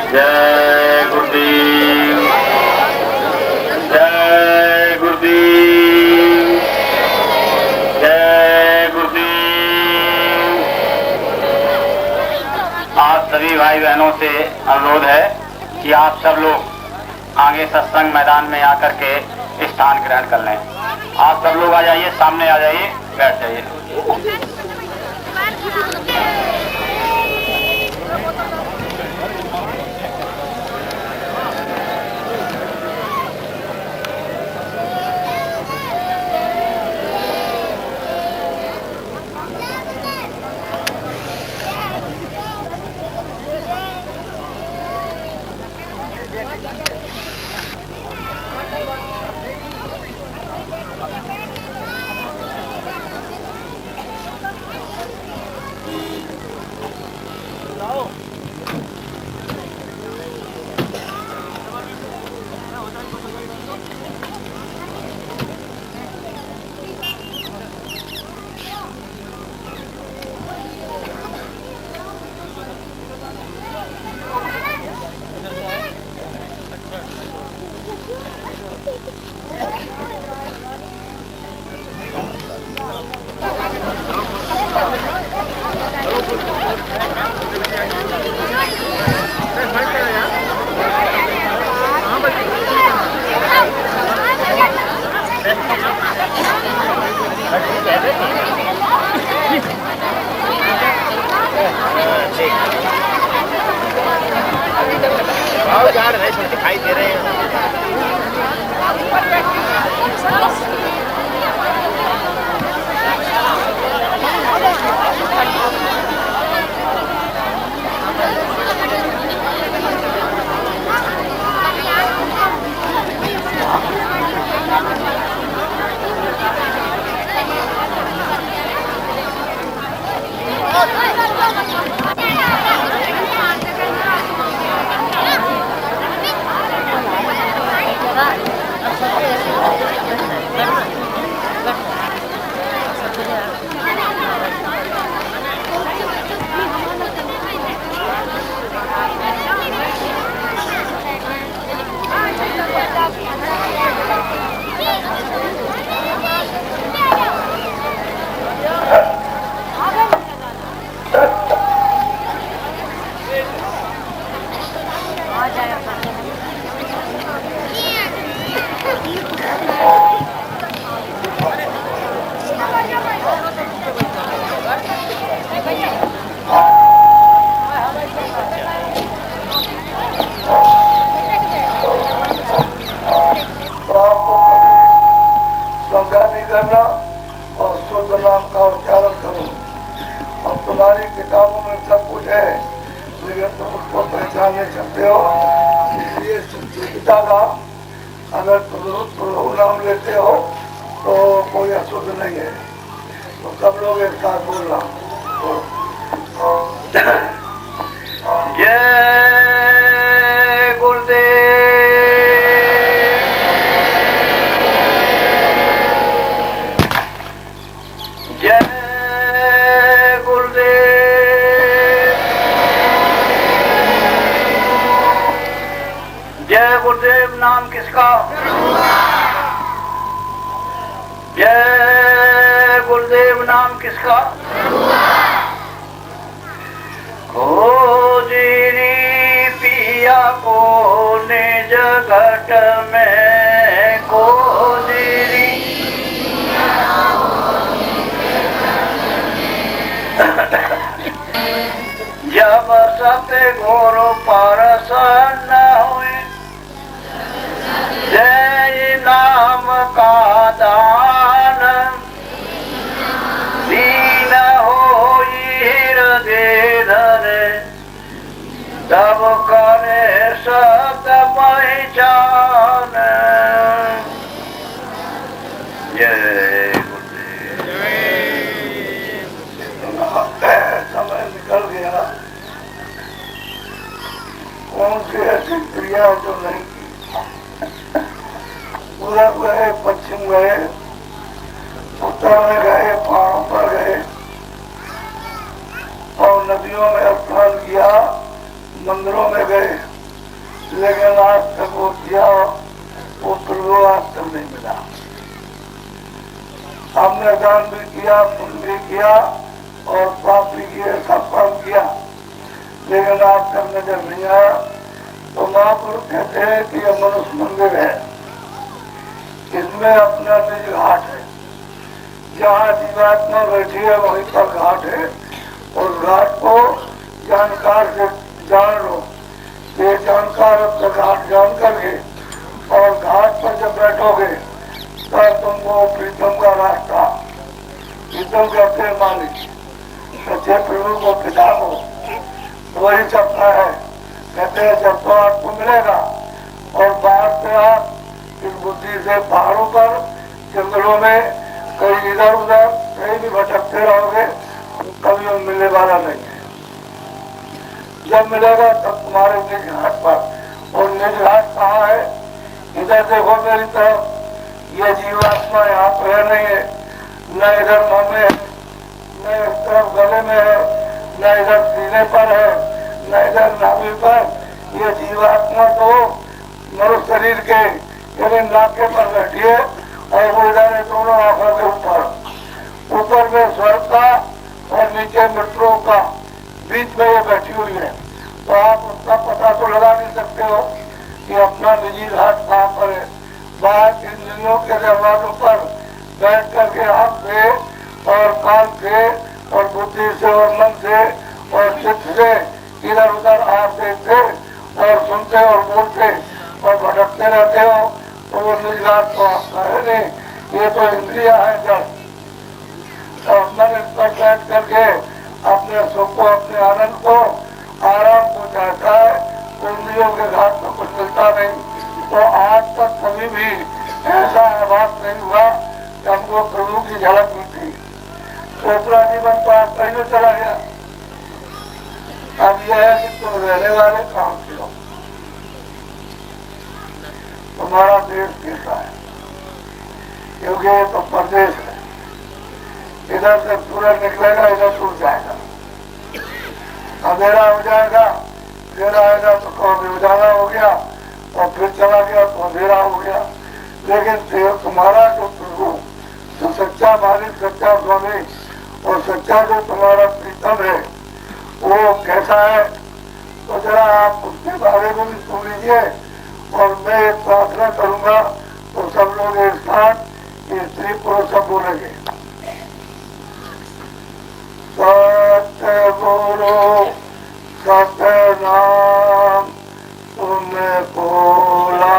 जय गुरुदेव, जय गुरुदेव, जय गुरुदेव। आप सभी भाई बहनों से अनुरोध है कि आप सब लोग आगे सत्संग मैदान में आकर के स्थान ग्रहण कर लें। आप सब लोग आ जाइए, सामने आ जाइए, बैठ जाइए। दिखाई दे रहे हैं। किताबों में सब कुछ है, लेकिन तुम उसको पहचान नहीं सकते हो। इसलिए पिता का अगर तुम नाम लेते हो तो कोई अशुद्ध नहीं है। तो सब लोग एक साथ बोलना। जय गुरुदेव, जय गुरुदेव। नाम किसका? जय गुरुदेव। नाम किसका? खोजरी पिया को निज घट में, खोजरी जब सत घोर परसन हुए, जान जय गुरुदेव। समय निकल गया। कौन सी ऐसी क्रिया जो नहीं की। पूरब गए, पश्चिम गए, उत्तर में गए, पहाड़ों पर गए और नदियों में स्नान किया, मंदिरों में गए, लेकिन आज तक वो किया वो प्रभु आज तक नहीं मिला। हमने दान भी किया, पुण्य भी किया और पाप भी किए, सब काम किया, लेकिन आज तक नजर नहीं आया। तो महापुरुष कहते हैं कि यह मनुष्य मंदिर है, इसमें अपना निज घाट है। जहाँ जीवात्मा बैठी है वहीं पर घाट है। और घाट को जानकार से जान लो। ये जानकार अपना घाट जान करके और घाट पर जब बैठोगे तब तुमको प्रीतम का रास्ता, प्रीतम कहते हैं मालिक, सच्चे प्रभु को पिता को, वही सपना है। कहते हैं जब तो आपको मिलेगा और बाहर से आप इस बुद्धि से पहाड़ों पर, जंगलों में, कहीं इधर उधर कहीं भी भटकते रहोगे, कभी वो मिलने वाला नहीं है। जब मिलेगा तब तुम्हारे निज घाट पर। और निज घाट कहाँ है? इधर देखो मेरी तरफ, ये जीवात्मा यहाँ पर नहीं है, न इधर मुंह में है, न इस तरफ गले में है, न इधर सीने पर है, न इधर नाभि पर। ये जीवात्मा तो मनुष्य शरीर के यानी नाके पर बैठी है और वो इधर है दोनों आंखों के ऊपर। ऊपर में स्वर्ग का और नीचे मृत्युओं का, बीच में ये बैठी हुई है। तो आप उसका पता तो लगा नहीं सकते हो कि अपना निजी घाट कहाँ पर है। बाहर इंद्रियों के दरवाजों पर बैठ करके आँख से और कान से और बुद्धि से और मन से और चित्त से इधर उधर आप देखते और सुनते और बोलते और भटकते रहते हो, तो वो निज घाट तो आपका है नहीं, ये तो इंद्रिया है। जब और मन इस पर बैठ करके अपने सुख को, अपने आनंद को, आराम को चाहता है, तो इंद्रियों के घाट में कुछ मिलता नहीं। तो आज तक कभी भी ऐसा आभास नहीं हुआ कि हमको प्रभु की झलक मिलती। दूसरा जीवन तो आज कहीं चला गया। अब यह है कि तुम रहने वाले कहाँ के हो, तुम्हारा देश कैसा है, क्योंकि ये तो प्रदेश है। इधर से सूरज निकलेगा, इधर टूट जाएगा, अंधेरा हो जाएगा, फिर आएगा तो कभी उजाला हो गया और फिर चला गया तो अंधेरा हो गया। लेकिन तुम्हारा जो प्रभु, जो सच्चा मालिक, सच्चा स्वामी और सच्चा जो तुम्हारा प्रीतम है, वो कैसा है, तो जरा आप उसके बारे में भी सुन लीजिए। और मैं एक प्रार्थना करूंगा तो सब लोग एक साथ स्त्री पुरुष सब बोलेंगे। सत्य गुरु सत्य नाम तुम्हें बोला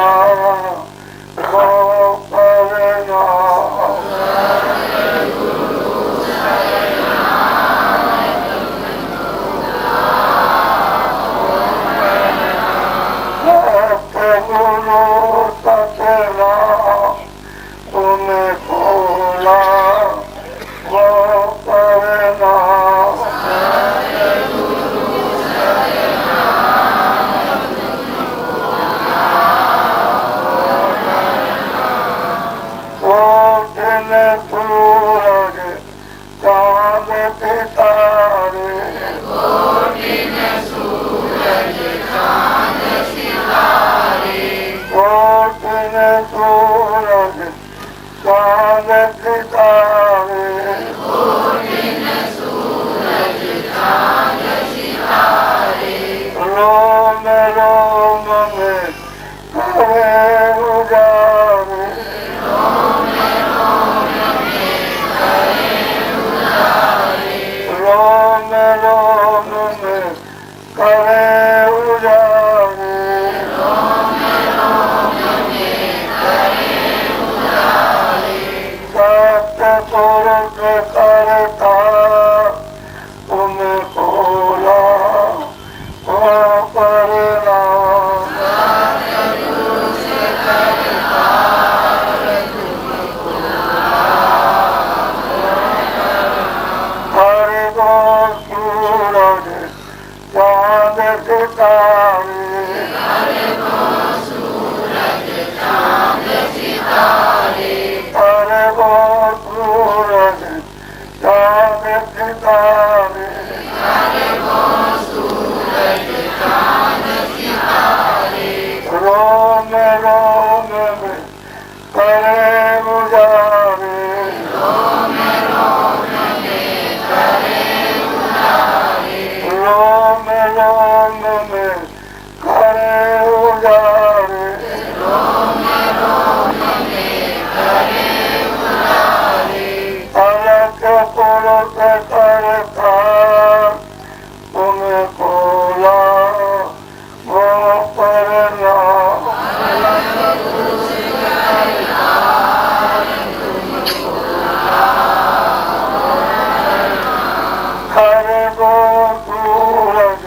रोम रोम में करे उजारे, रोम रोम में करे उजारे, रोम रोम में करे उजारे, रोम रोम में करे उजारे, अलग पुरुष करता तुम्हें बोला वो परना, खरगो सूरज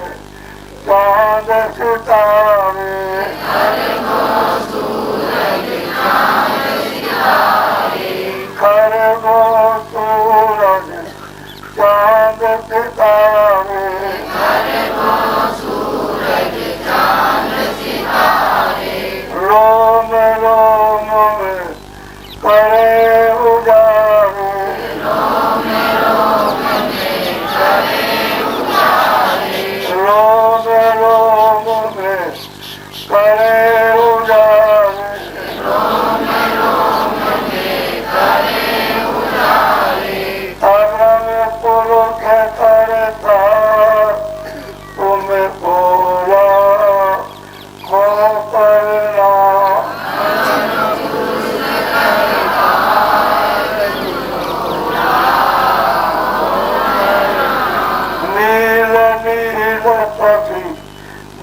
चांद सितारे, खरगो सूरज चांद सितारे, खरगो सूरज चांद सितारे, खरगो सूरज चांद सितारे, रोम रोम में करे उजारे, रोम रोम में करे उजारे, रोम रोम में करे उजारे, रोम रोम में करे उजारे, अगम पुरुष करता तुम्हें बोला को करना, नील नील पति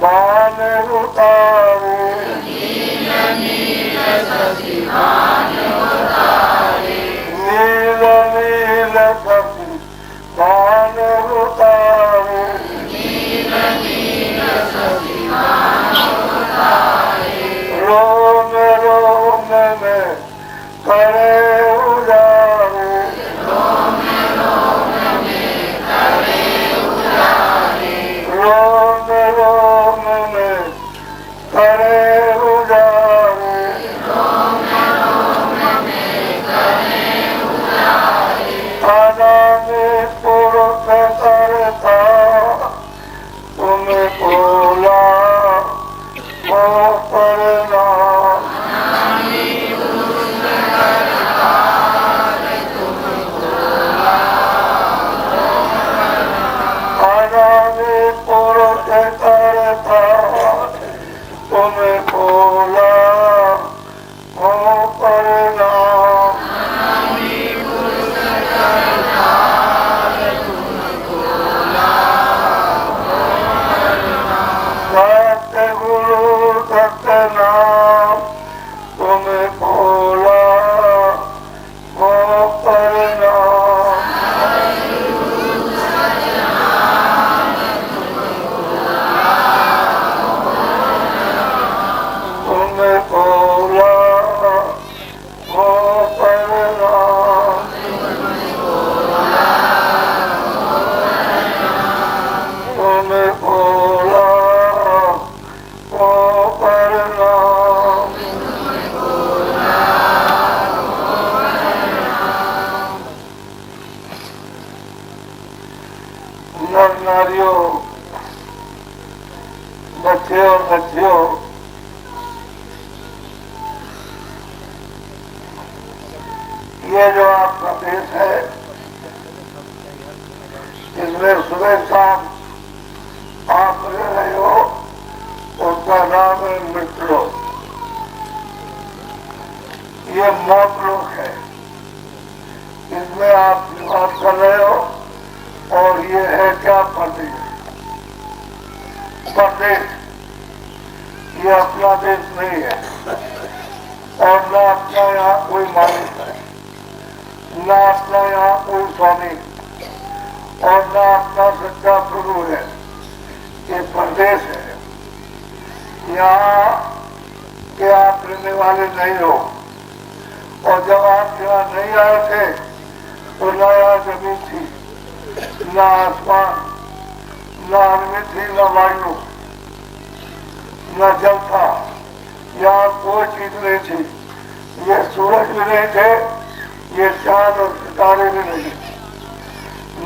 मान उतारे, नील नील पति मान उतारे, नील नील पति मान उतारे, नील नील पति मान उतारे, रोम रोम में करे उजारे, रोम रोम में करे उजारे, रोम रोम में करे उजारे, रोम रोम में करे उजारे, अनामी पुरुष करता तुम्हें बोला वो करना, अनामी पुरुष करता तुम्हें बोला वो करना, अनामी पुरुष करता तुम्हें बोला वो करना, अनामी पुरुष करता तुम्हें बोला वो करना, सत्य गुरु सत्य नाम तुम्हें बोला वो करना, तुम्हें बोला वो करना, तुम्हें बोला वो करना, नर नारियों, बच्चे और बच्चियों, ये जो आपका देश है इसमें सुबह शाम आप रह रहे हो उसका नाम है मृत्यु, ये मौत लोक है, इसमें आप निवास कर रहे हो और ये है क्या परदेश, परदेश ये अपना देश नहीं है और न अपना यहाँ कोई मालिक है, न अपना यहाँ कोई स्वामी और न अपना सच्चा प्रभु है, ये परदेश है, यहाँ के आप रहने वाले नहीं हो। और जब आप यहाँ नहीं आए थे तो न यहाँ जमीन थी, न आसमान, न अग्नि थी, न वायु, न जल था, यहाँ कोई चीज नहीं थी, ये सूरज भी नहीं थे, ये चांद और सितारे भी नहीं,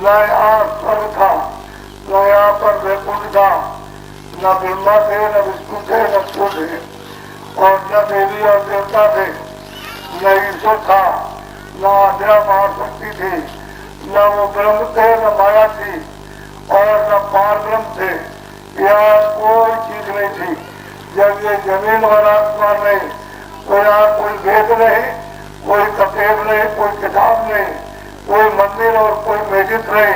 न यहाँ स्वर्ग था, न यहाँ पर वैकुंठ था, न ब्रह्मा थे, न विष्णु थे, न शिव थे, न देवी और देवता थे, न ईश्वर था, न आज्ञा महाशक्ति थी, न वो ब्रह्म थे, न माया थी और न पार ब्रह्म थे। यहाँ कोई चीज नहीं थी। जब ये जमीन और आसमान नहीं, तो यहाँ कोई वेद नहीं, कोई कतेब नहीं, कोई किताब नहीं, कोई मंदिर और कोई मस्जिद नहीं,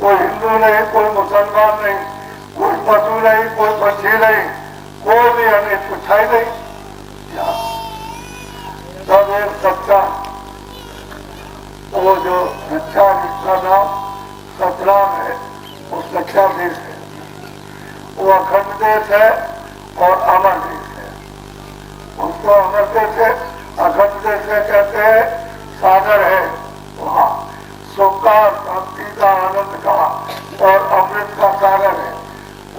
कोई हिंदू नहीं, कोई मुसलमान नहीं, कोई पशु नहीं, कोई पंछी नहीं, कोई भी हमें पूछा ही नहीं। सब एक सच्चा, वो जो सच्चा जिसका नाम सतराम है, वो सच्चा देश है, वो अखंड देश है और अमर देश है। उसको अमर देश है, अखंड देश है कहते हैं, सागर है वहाँ सुख का, शांति का, आनंद का और अमृत का सागर है,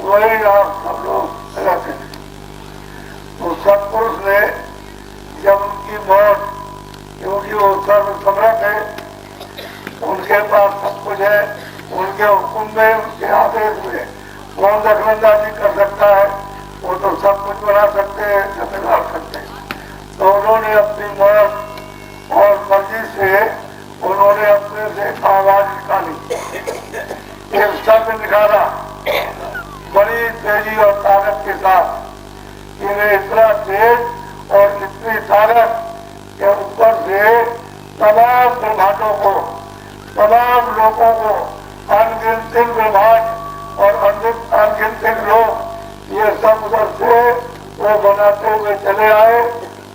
वही आप सब लोग रहते थे। तो सत्पुरुष ने जब उनकी मौत, क्योंकि वो सर्वसमर्थ है, उनके पास सब कुछ है, उनके हुक्म में, उनके आदेश में कौन दखलंदाजी कर सकता है? वो तो सब कुछ बना सकते हैं, जमींदार सकते हैं। तो उन्होंने अपनी मौत और मर्जी से उन्होंने अपने से आवाज निकाली, एक शब्द निकाला बड़ी तेजी और ताकत के साथ। इन्हें इतना तेज और इतनी ताकत के ऊपर से तमाम ब्रह्मांडों को, तमाम लोगों को, अनगिनत ब्रह्मांड और अनगिनत लोग, ये सब उधर से वो बनाते हुए चले आए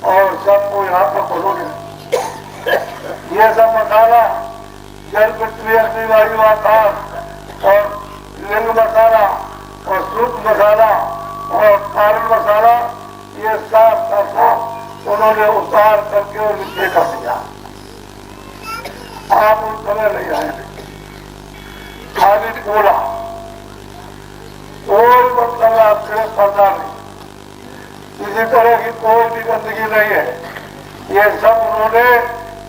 और सबको यहाँ तक उन्होंने ये सब मसाला, जल पृथ्वी अग्नि वायु आकाश और लिंग मसाला और शुद्ध मसाला और कारण मसाला, ये साफ का साफ उन्होंने उतार करके और नीचे कर दिया। आप उस समय नहीं आए, खाली बोला, कोई मतलब आपसे पर्दा नहीं, किसी तरह की कोई भी गंदगी नहीं है। ये सब उन्होंने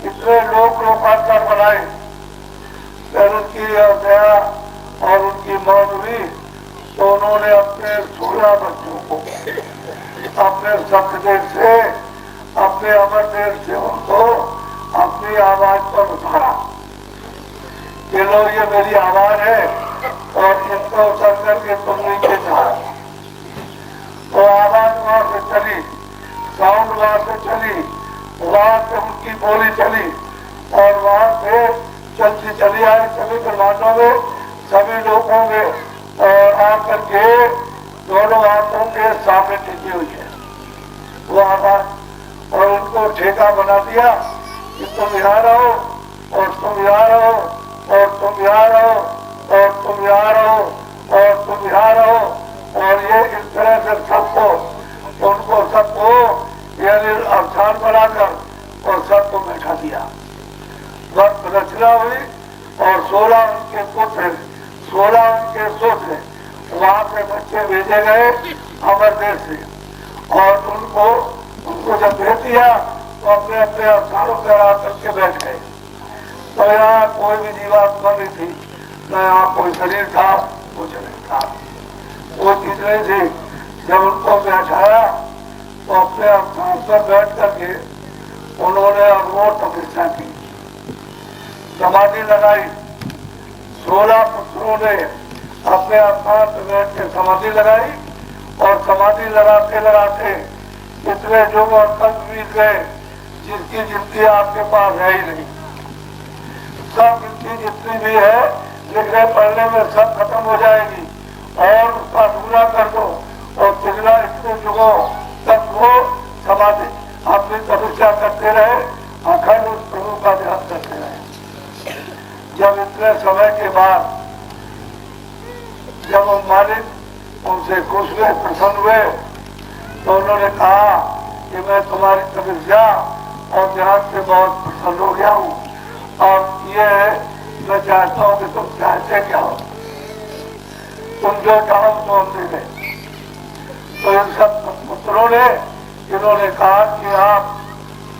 इतने लोकांतर बनाए। फिर उनकी दया और उनकी मौत हुई तो उन्होंने अपने 16 बच्चों को अपने सत्यदेव से, अपने अमर देव से उनको अपनी आवाज पर उतारा कि लो ये मेरी आवाज है और इनको उतर करके तुम नीचे जाओ। तो आवाज वहां से चली, साउंड वहां से चली, वहां से उनकी बोली चली और वहां से चलती चली आई सभी ब्रह्मांडों में, सभी लोगों में और आकर के दोनों हाथों के सामने टिकी हुई है वो आवाज। और उनको ठेका बना दिया कि तुम यहाँ रहो और तुम यहाँ रहो और तुम यहाँ रहो और तुम यहाँ रहो और तुम यहाँ रहो। और ये इस तरह से सबको, उनको सबको यानी अवसान बनाकर और सबको बैठा दिया। वक्त रचना हुई और 16 उनके पुत्र, 16 उनके सुत्र वहां पे बच्चे भेजे गए अमर देश से और उनको जब भेज दिया तो अपने अपने अवसारों पर आकर के बैठ गए। तो यहाँ कोई भी जीवात्मा नहीं थी, न यहाँ कोई शरीर था, कुछ नहीं था, वो चीज नहीं थी। जब उनको बैठाया तो अपने अवसार पर बैठ करके उन्होंने अघोर तपस्या की, समाधि लगाई। 16 पुत्रों ने अपने अवसार पर बैठ के समाधि लगाई और समाधि लगाते लगाते इतने युग और कल्प बीत गए जिसकी गिनती आपके पास है ही नहीं। सब गिनती जितनी भी है लिखने पढ़ने में सब खत्म हो जाएगी और उसका पूरा कर दो और पिछला इतने युगों तक वो समाधि अपनी तपस्या करते रहे, अखंड उस प्रभु का ध्यान करते रहे। जब इतने समय के बाद जब वो मालिक उनसे खुश हुए, प्रसन्न हुए, तो उन्होंने कहा कि मैं तुम्हारी तपस्या और ध्यान से बहुत प्रसन्न हो गया हूँ और ये मैं चाहता हूँ कि तुम चाहते क्या हो, तुम जो चाहो तो हम दे दें। तो इन सब पुत्रों ने इन्होंने कहा कि आप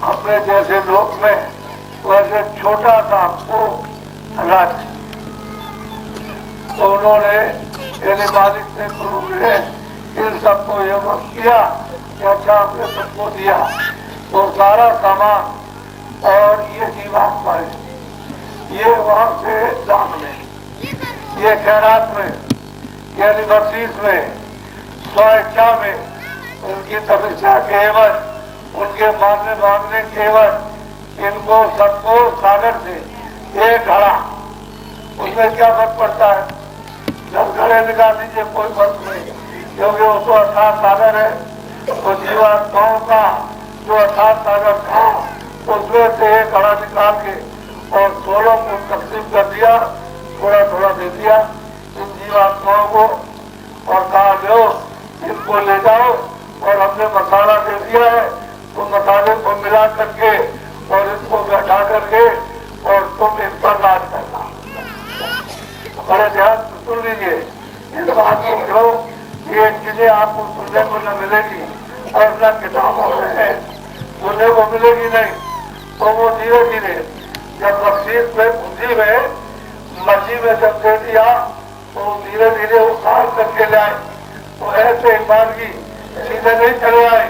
अपने जैसे लोक में वैसे छोटा सा आपको राज्य, तो उन्होंने यदि मालिक ने गुरु ने इन सबको ये मत किया कि अच्छा आपने सबको दिया, तो सारा सामान और ये जीवात्मा है, ये वहां से दान में, ये खैरात में, यानी बख्शीश में, स्वेच्छा में, उनकी तपस्या के एवज, उनके मांगने के एवज इनको सबको सागर से एक घड़ा, उसमें क्या फर्क पड़ता है? 10 घड़े निकाल दीजिए, कोई फर्क नहीं, क्योंकि वो तो अर्थात सागर है। तो जीवात्माओं का जो अर्थात सागर था, उसमें से एक घड़ा निकाल के और 16 को तकसीम कर दिया, थोड़ा थोड़ा दे दिया इन जीवात्माओं को, और कहा लो इनको ले जाओ, और हमने मसाला दे दिया है, तो मसाले को मिला करके और इसको बैठा करके और तुम इन पर राज करना। बड़े ध्यान से सुन लीजिए, इस बात को करो, ये चीजें आपको सुनने को न मिलेगी और न किताबों में है, सुनने को मिलेगी नहीं। तो वो धीरे धीरे जब बख्शीश में पूंजी में मर्जी में जब दे दिया, तो धीरे धीरे उतार करके जाए, तो ऐसे ईमानगी सीधे नहीं चले आए।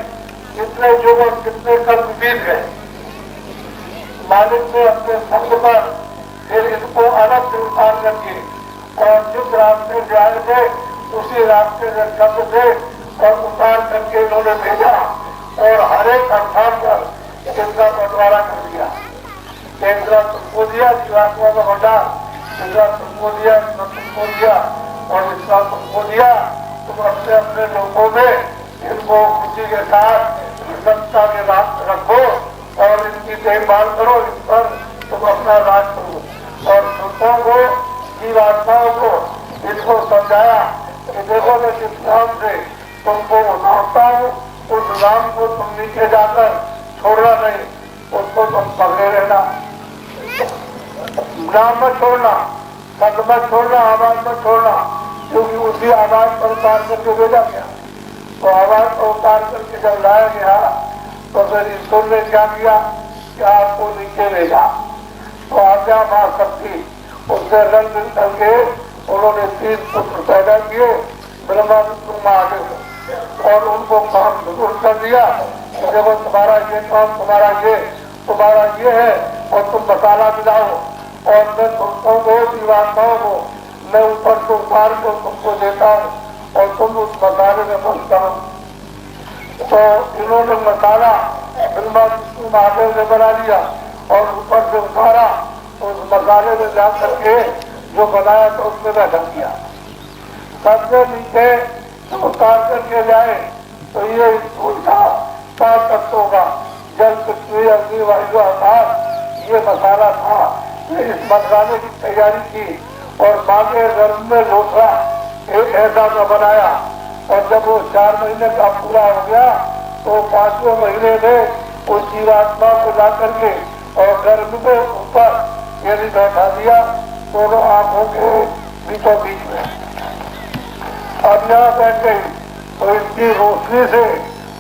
कितने युवक कितने कर्म बीत गए, मालिक ने अपने संग पर फिर इनको अलग से उतार करके और जिस रास्ते जाए थे उसी रास्ते से कब्र से और उतार करके इन्होंने भेजा, और हर एक स्थान पर इनका बंटवारा कर दिया। इंद्रा तुमको दिया, जीवात्मा का बटा, इंद्रा तुमको दिया, तुमको दिया, और इसका तुमको दिया। तुम अपने अपने लोगों में इनको खुशी के साथ सत्ता के रास्ते रखो और इनकी देखभाल करो, इस पर तुम अपना राज करो। और संतों को, जीवात्माओं को इनको समझाया कि देखो मैं जिस नाम से तुमको उठाता हूँ, उस नाम को तुम नीचे जाकर छोड़ना नहीं, उसको तुम पकड़े रहना, नाम मत छोड़ना, शब्द मत छोड़ना, आवाज मत छोड़ना, क्योंकि उसी आवाज पर उतार करके भेजा गया। तो आवाज पर उतार करके जब लाया गया, तो फिर ईश्वर ने क्या किया कि आपको नीचे भेजा। तो आज्ञा मां शक्ति उससे रंग करके उन्होंने 3 पुत्र पैदा किए, ब्रह्मा विष्णु महादेव, और उनको काम शुरू कर दिया। देखो तुम्हारा ये काम, तुम्हारा ये है, और तुम मसाला मिलाओ, और मैं तुमको को, जीवात्माओं को मैं ऊपर से उतार को तुमको देता हूँ, और तुम उस मसाले में बसता हूँ। तो इन्होंने मसाला ब्रह्मा विष्णु महादेव ने बना लिया और ऊपर से उतारा, उस मसाले में जा करके जो बनाया तो उसमें बैठा किया। सबसे नीचे उतार करके जाए तो ये उल्टा 7 तत्वों का जल, पृथ्वी, अग्नि, वायु, आकाश, ये मसाला था। इस मसाले की तैयारी की और बागे गर्भ में लोटा एक ऐसा का बनाया, और जब वो 4 महीने का पूरा हो गया, तो 5वें महीने में उस जीवात्मा को ला करके और गर्भ में ऊपर यदि बैठा दिया, दोनों आंखों के बीचों बीच में। अब यहाँ बैठ गई तो इसकी रोशनी से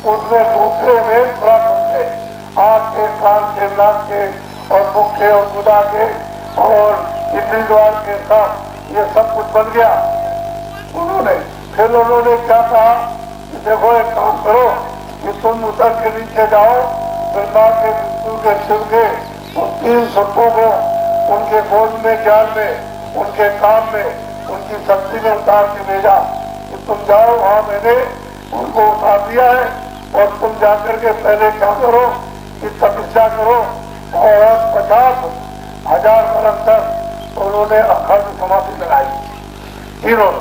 उसमें दूसरे में प्राप्त होते, आँख के, कान के, नाक के और मुख के और गुदा के और इंद्री द्वार के साथ ये सब कुछ बन गया। फिर उन्होंने क्या कहा कि देखो एक काम करो कि तुम उतर के नीचे जाओ, ब्रह्मा के, विष्णु के, शिव के उन 3 सबों को उनके गोद में, ज्ञान में, उनके काम में, उनकी शक्ति में उतार के भेजा कि तुम जाओ, वहाँ मैंने उनको उतार दिया है, और तुम जाकर के पहले क्या करो कि तपस्या करो, और 50,000 वर्ष तक उन्होंने अखंड समाधि लगाई। तीनों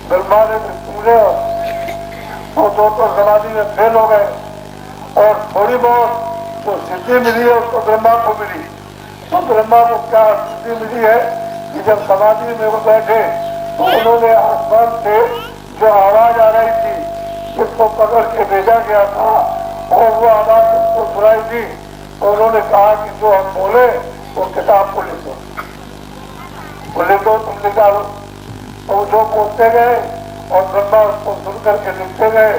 ब्रह्मा ने, विष्णु ने, और 2 समाधि में फेल हो गए, और थोड़ी बहुत जो सिद्धि मिली है उसको ब्रह्मा को मिली। तो ब्रह्मा को क्या सिद्धि मिली है कि जब समाधि में वो बैठे तो उन्होंने आसमान से जो आवाज आ रही थी, जिसको पकड़ के भेजा गया था, और वो आवाज उसको सुनाई थी, तो उन्होंने कहा कि जो हम बोले वो किताब को लिखो, बोले तो तुम निकालो। तो जो बोलते गए और ब्रह्मा उसको सुन करके लिखते गए,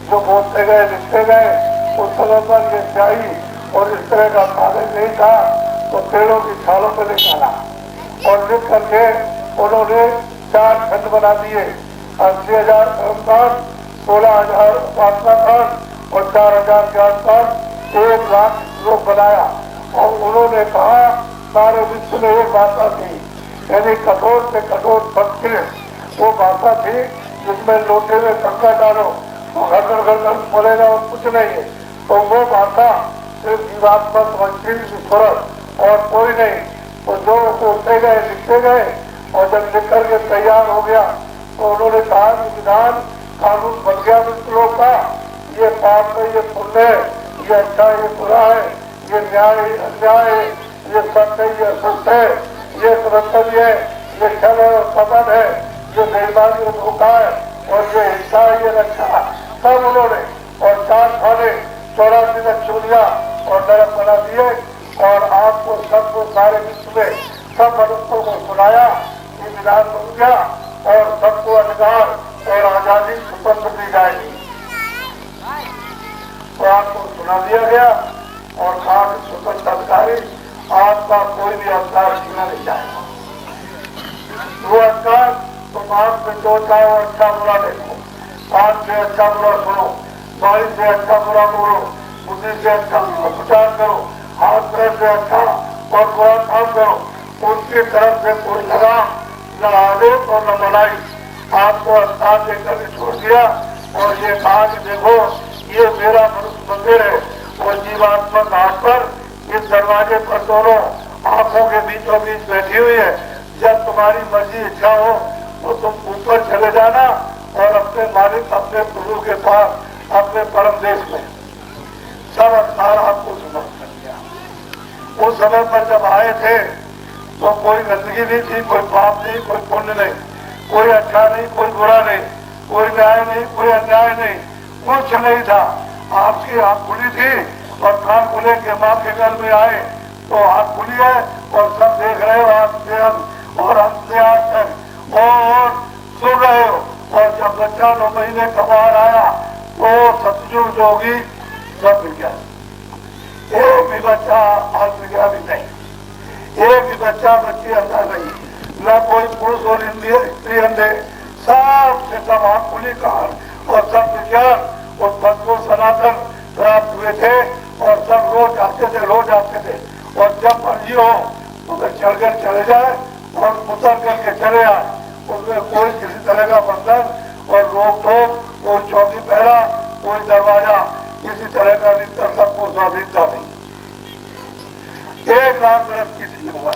जो बोलते गए लिखते गए। उस समय पर ये स्याही और इस तरह का कागज नहीं था, तो पेड़ों की छालों पर निकाला और लिख करके उन्होंने 4 खंड बना दिए। 80,000 कर्मकांड, 16,000 उपासना खंड और 4,000 के आसपास 1 लाख लोग बनाया। और उन्होंने कहा सारे विश्व में एक भाषा थी, यानी कठोर से कठोर संस्कृत वो भाषा थी जिसमें लोटे में शंकर डालो तो घर बोलेगा और कुछ नहीं है। तो वो भाषा सिर्फ जीवात्मक वंचित और कोई नहीं। तो जो बोलते गए लिखते गए और जब लिख करके तैयार हो गया तो उन्होंने कहा कि विधान कानून बन गया मित्रों का, ये पाप है, ये पुण्य है, ये अच्छा है, ये बुरा है, ये न्याय अन्याय है, ये सत्य है, ये असत्य है, ये कर्तव्य है, ये छल है और कपट है, ये बेईमानी और धोखा है और ये हिंसा है, ये रक्षा। सब उन्होंने और 4 थाने 84 चोरिया और नरक बना दिए और आपको सबको सारे विश्व में सब मनुष्यों को सुनाया कि विधान बन गया और सबको अधिकार और आजादी स्वतंत्र दी जाएगी। तो आपको सुना दिया गया और कहा कि स्वतंत्र अधिकारी आपका कोई भी अधिकार छीना नहीं जाएगा। वो अधिकार तुम आप में जो चाहो अच्छा बुरा देखो, कान से अच्छा बुरा सुनो, वाणी से अच्छा बुरा बोलो, बुद्धि से अच्छा प्रचार करो, हाथ पैर से अच्छा और बुरा काम करो। उनकी तरफ से कोई लगाम न आदेश और न मनाई, आपको स्थान देकर छोड़ दिया और ये कहा कि देखो ये मेरा मनुष्य मंदिर है और जीवात्मा घाट पर इस दरवाजे पर दोनों आंखों के बीचों बीच बैठी हुई है। जब तुम्हारी मर्जी इच्छा हो तो तुम ऊपर चले जाना और अपने मालिक अपने प्रभु के पास अपने परम देश में सब अधिकार आपको समर्पित कर दिया। उस समय पर जब आए थे तो कोई गंदगी नहीं थी, कोई पाप नहीं, कोई पुण्य नहीं, कोई अच्छा नहीं, कोई बुरा नहीं, कोई न्याय नहीं, कोई अन्याय नहीं, कुछ नहीं था। आपकी आंख खुली थी और कान खुले के माँ के घर में आए तो आंख खुली है और सब देख रहे हो आंख से अंत और अंत से आंख तक और सुन रहे हो। और जब बच्चा 9 महीने का बाहर आया तो सतयुग जोगी सब मिल गया। एक भी बच्चा आत्मज्ञानी नहीं, एक भी बच्चा बच्ची अंधा नहीं, न कोई पुरुष और स्त्री अंधे, सब से सब आंख खुली कान और सब विज्ञान और पद को सनातन प्राप्त हुए थे और सब रोज आते थे, रोज आते थे। और जब मर्जी हो तो वे चढ़कर चले जाए और उतर करके चले आए, उसमें कोई किसी तरह का बंधन और रोक टोक, कोई चौकी पहरा, कोई दरवाजा, किसी तरह का निकल सबको स्वाधीनता नहीं। 1 लाख बरस की थी हुआ।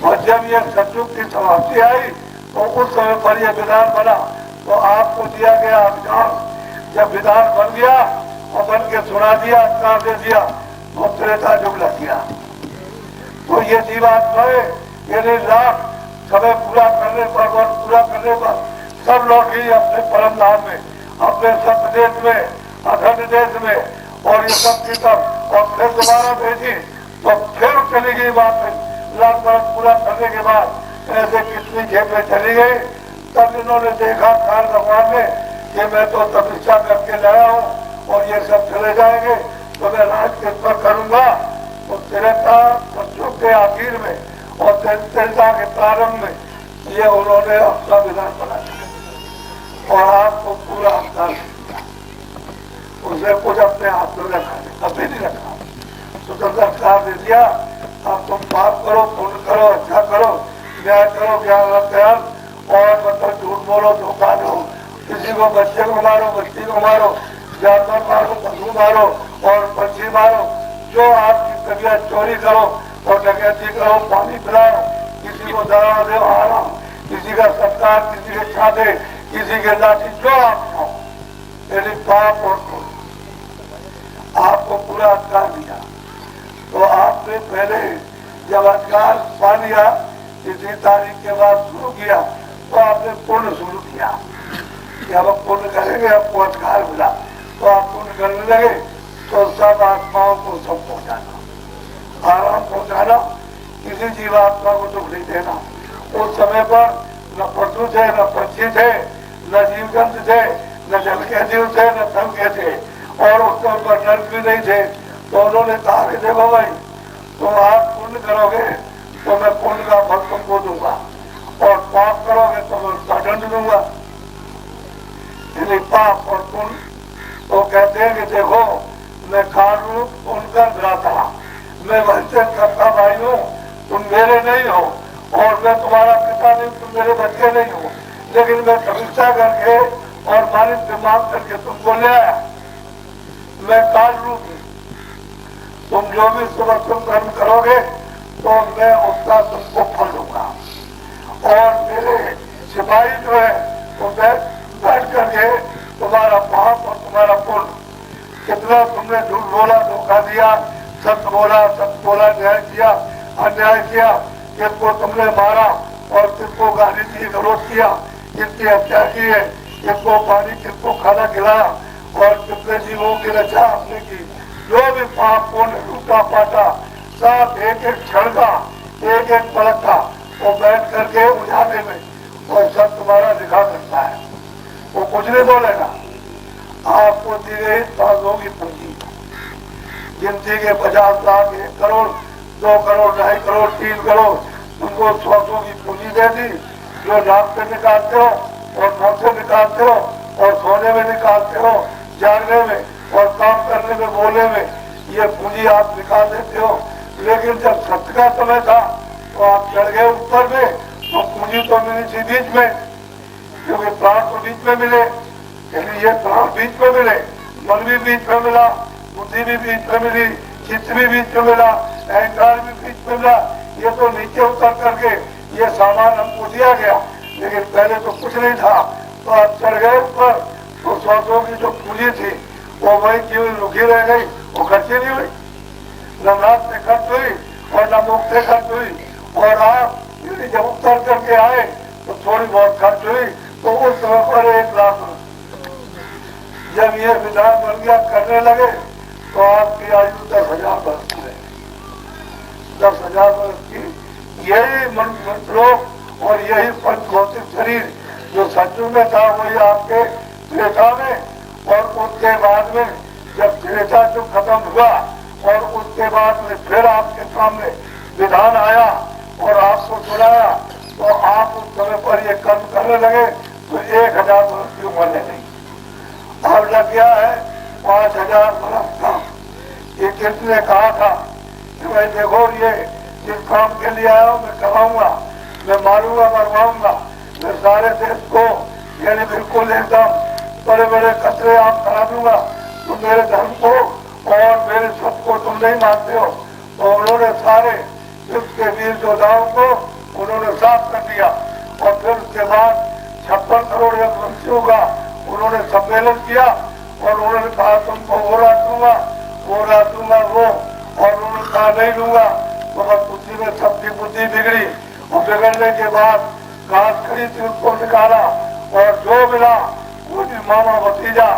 और जब ये सतयुग की समाप्ति आई तो उस समय पर यह विधान बना तो आपको दिया गया अधिकार। जब विधान बन गया और बन के सुना दिया, अधिकार दे दिया तो त्रेता युग लग गया। तो ये जीवात्माएं ये लाख समय पूरा करने पर, वर्ष पूरा करने पर सब लौट गई अपने परम धाम में, अपने सत्य देश में, अखंड देश में। और ये सब की तब और फिर दोबारा भेजी तो फिर चली गई वापस। लाख बरस पूरा करने के बाद ऐसे कितनी खेपें चली गई। तब इन्होंने देखा काल भगवान ने कि मैं तो तपस्या करके लाया हूँ और ये सब चले जाएंगे तो मैं राज किस पर करूंगा। तो त्रेता सतयुग के आखिर में और त्रेता के प्रारंभ में ये उन्होंने अपना विधान बना दिया और आपको पूरा अधिकार दिया। उसे कुछ अपने हाथ में रखा नहीं, कभी नहीं रखा, स्वतंत्र अधिकार दे दिया। अब तुम पाप करो, पुण्य करो, अच्छा करो, न्याय करो, ज्ञान और मतलब झूठ बोलो, धोखा दो, किसी को बच्चे को मारो, बच्ची को मारो, जानवर मारो, पशु मारो और पक्षी मारो, जो आपकी तबीयत, चोरी करो और डकैती करो, पानी पिलाओ, किसी को दवा दे हारा, किसी का सत्कार, किसी के छाते, किसी के लाठी, जो आप खाओ, यदि पाप और आपको पूरा अधिकार दिया। तो आपने पहले जब अधिकार पा लिया, किसी तारीख के बाद शुरू किया तो आपने पुण्य शुरू किया कि अब पुण्य करेंगे, आपको अधिकार मिला तो आप पुण्य करने लगे। तो सब आत्माओं को सब पहुंचाना, आराम पहुंचाना, किसी जीवात्मा को दुख नहीं देना। उस समय पर न पशु थे, न पक्षी थे, न जीव जंतु थे, न जल के जीव थे, न थल के थे और उसके ऊपर नर्क भी नहीं थे। तो उन्होंने कहा कि देखो भाई, तुम आप पुण्य करोगे तो मैं पुण्य का फल तुमको दूंगा और पाप करोगे तो मैं उसका दंड दूंगा। पाप और पुण्य। तो कहते हैं कि देखो मैं काल रूप उनका भ्राता, मैं वैसे सबका भाई हूँ, तुम मेरे नहीं हो, और मैं तुम्हारा पिता नहीं, तुम मेरे बच्चे नहीं हो, लेकिन मैं तपस्या करके और मालिक से मांग करके तुमको ले आया। मैं काल रूप हूँ, तुम जो भी सुबह तुम कर्म करोगे तो मैं उसका तुमको फल दूंगा। और मेरे सिपाही जो है वो बैठ करके तुम्हारा पाप और तुम्हारा पुण्य, कितना तुमने झूठ बोला, धोखा दिया, सत्य बोला, न्याय किया, अन्याय किया, किसको तुमने मारा और किसको गाली दी, विरोध किया, किसकी हत्या की है, किसको पानी, किसको खाना खिलाया, और कितने जीवों की रक्षा आपने की। जो भी पाप पुण्य लूटा पाटा सब एक एक क्षण का, एक एक पलक का वो बैठ करके उजाले में और सब तुम्हारा लिखा करता है। वो कुछ नहीं बोलेगा। आपको दी गई साधुओं की पूंजी, गिनती के 50 लाख, 1 करोड़, 2 करोड़, 2.5 करोड़, 3 करोड़, उनको 100 की पूंजी दे दी, जो नाक से निकालते हो और मुंह से निकालते हो और सोने में निकालते हो, जागने में और काम करने में, बोले में, ये पूंजी आप निकाल देते हो। लेकिन जब सत्य का समय था तो आप चढ़ गए ऊपर में, तो पूंजी तो मिली थी बीच में, क्योंकि प्राण तो बीच में मिले, ये प्राण बीच में मिले, मन भी बीच में मिला, बुद्धि भी बीच में मिली, चित्त भी बीच में मिला, अहंकार भी बीच में मिला। ये तो नीचे उतर करके ये सामान हमको दिया गया, लेकिन पहले तो कुछ नहीं था। तो आप चढ़ गए ऊपर, तो 100 की जो पूंजी थी वो वही की हुई रुकी रह गई, वो खर्ची नहीं हुई, न नाथ से खर्च हुई और न मुख से खर्च हुई। और आप जब उतर करके आए तो थोड़ी बहुत खर्च हुई, तो उस समय पर 1 लाख। जब ये विधान बन गया करने लगे तो आपकी आयु 10,000 वर्ष की, 10,000 वर्ष की। यही मंत्रों और यही पंचभौतिक शरीर जो सचु में था वही आपके त्रेता में, और उसके बाद में जब त्रेता जो खत्म हुआ और उसके बाद में फिर आपके सामने विधान आया और आपको सुनाया, तो आप उस समय पर ये कर्म करने लगे तो 1,000 वर्ष की उम्र ले गई। अब लग गया है 5,000 वर्ष का। ये किसने कहा था कि भाई देखो ये जिस काम के लिए आया हूँ मैं कराऊंगा, मैं मारूंगा, मरवाऊंगा, मैं सारे देश को यानी बिल्कुल एकदम बड़े बड़े कचरे आप करा दूंगा, तो मेरे धर्म को और मेरे सत्य को तुम नहीं मानते हो। तो उन्होंने सारे युद्ध के वीर योद्धाओं को उन्होंने साफ कर दिया, और फिर उसके बाद 56 करोड़ यज्ञवंशियों का उन्होंने सम्मेलन किया और उन्होंने कहा तुमको वो राज दूंगा, वो राज दूंगा वो, और उन्होंने कहा नहीं दूंगा। तो बस उसी में सबकी बुद्धि बिगड़ी, और बिगड़ने के बाद घास खड़ी थी उसको निकाला, और जो मिला कोई मामा भतीजा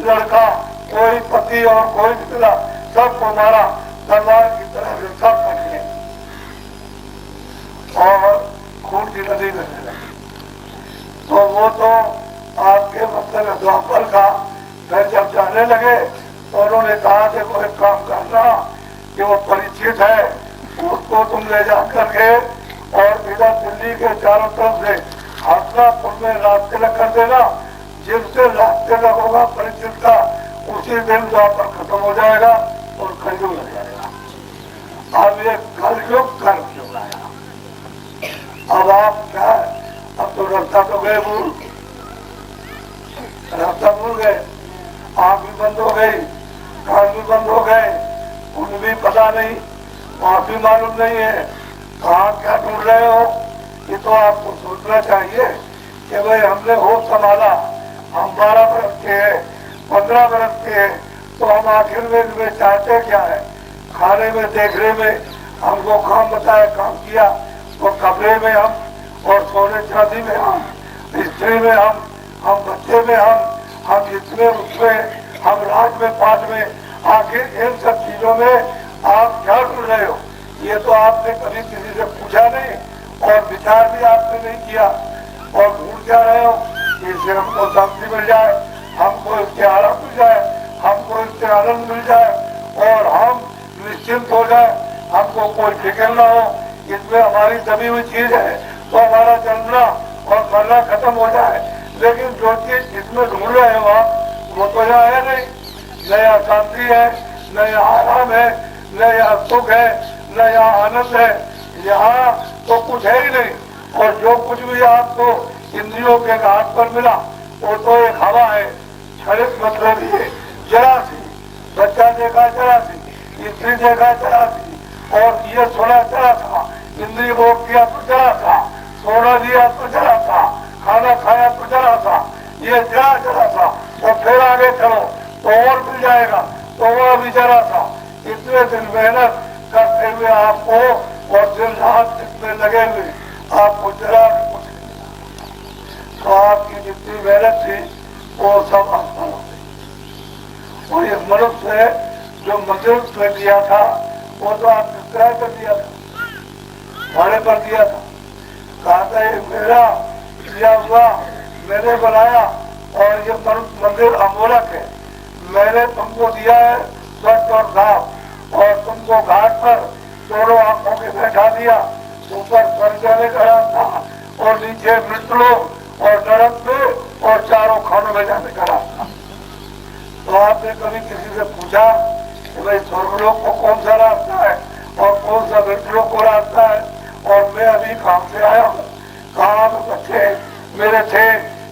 लड़का, कोई पति और कोई मिला, सबको मारा तलवार की तरह से, सब कट गए और खून की नदी बहने लगी। तो वो तो आपके मतलब द्वापर का फिर जब जाने लगे तो उन्होंने कहा कि वो एक काम करना कि वो परिचित है उसको तुम ले जा करके और इधर दिल्ली के चारों तरफ से हसनापुर में रास्ते लग कर देना, जिससे रास्ते लगोगा परिचित का उसी दिन द्वापर खत्म हो जाएगा और कलयुग लग जाएगा। अब ये कलयुग कर्मयुग आया। अब आप क्या, अब तो रास्ता तो गए भूल, रास्ता भूल गए, आँख भी बंद हो गई, कान भी बंद हो गए, उन्हें भी पता नहीं, वहाँ भी मालूम नहीं है कहाँ क्या ढूंढ रहे हो। ये तो आपको सोचना चाहिए कि भाई हमने होश संभाला, हम 12 बरस के हैं, 15 बरस के हैं, तो हम आखिर में चाहते क्या है, खाने में देखने में हमको काम बताया, काम किया, तो कपड़े में हम और सोने चांदी में हम, स्त्री में हम बच्चे में हम इसमें उसमें, हम राज में पाठ में, आखिर इन सब चीजों में आप क्या ढूंढ रहे हो। ये तो आपने कभी किसी से पूछा नहीं और विचार भी आपने नहीं किया, और ढूंढ क्या रहे हो, इससे हमको शांति मिल जाए, हमको इसके आराम मिल जाए, हमको इससे आनंद मिल जाए और हम निश्चिंत हो जाए, हमको कोई फिक्र न हो, इसमें हमारी दबी हुई चीज है तो हमारा जन्मना और मरना खत्म हो जाए। लेकिन जो चीज इसमें ढूंढ रहे हैं वहाँ वो तो यहाँ है नहीं। न यहाँ शांति है, न यहाँ आराम है, न यहाँ सुख है, न यहाँ आनंद है। यहाँ तो कुछ है ही नहीं। और जो कुछ भी आपको इंद्रियों के हाथ पर मिला वो तो एक हवा है, क्षणिक मतलब ये जरा सी। बच्चा देखा जरा सी, स्त्री देखा जरा सी, और ये सुना जरा था, इंद्रिय भोग किया तो जरा था, सोना लिया तो जरा था, खाना खाया तो जरा था, ये जरा जरा था। और फिर आगे चलो तो और मिल जाएगा, तो वह भी जरा था। इतने दिन मेहनत करते हुए आपको और दिन रात इसमें लगे हुए आपको जरा भी कुछ नहीं, तो आपकी जितनी मेहनत थी वो सब असफल हो गई। और ये मनुष्य ने जो मंदिर में दिया था वो तो आपने किराए पर दिया था, भाड़े पर दिया था। कहा था ये मेरा दिया हुआ, मैंने बनाया और ये मंदिर अमोलक है, मैंने तुमको दिया है स्वच्छ और साफ, और तुमको घाट पर दोनों आंखों के बैठा दिया। ऊपर स्वर्ग जाने का रास्ता और नीचे मृतलोक और नरक में और चारों खानों में जाने का रास्ता। तो आपने कभी किसी से पूछा कि भाई स्वर्गलोक को कौन सा रास्ता है और कौन सा मृतलोक को रास्ता है? और मैं अभी काम से आया हूँ, कहाँ बच्चे मेरे थे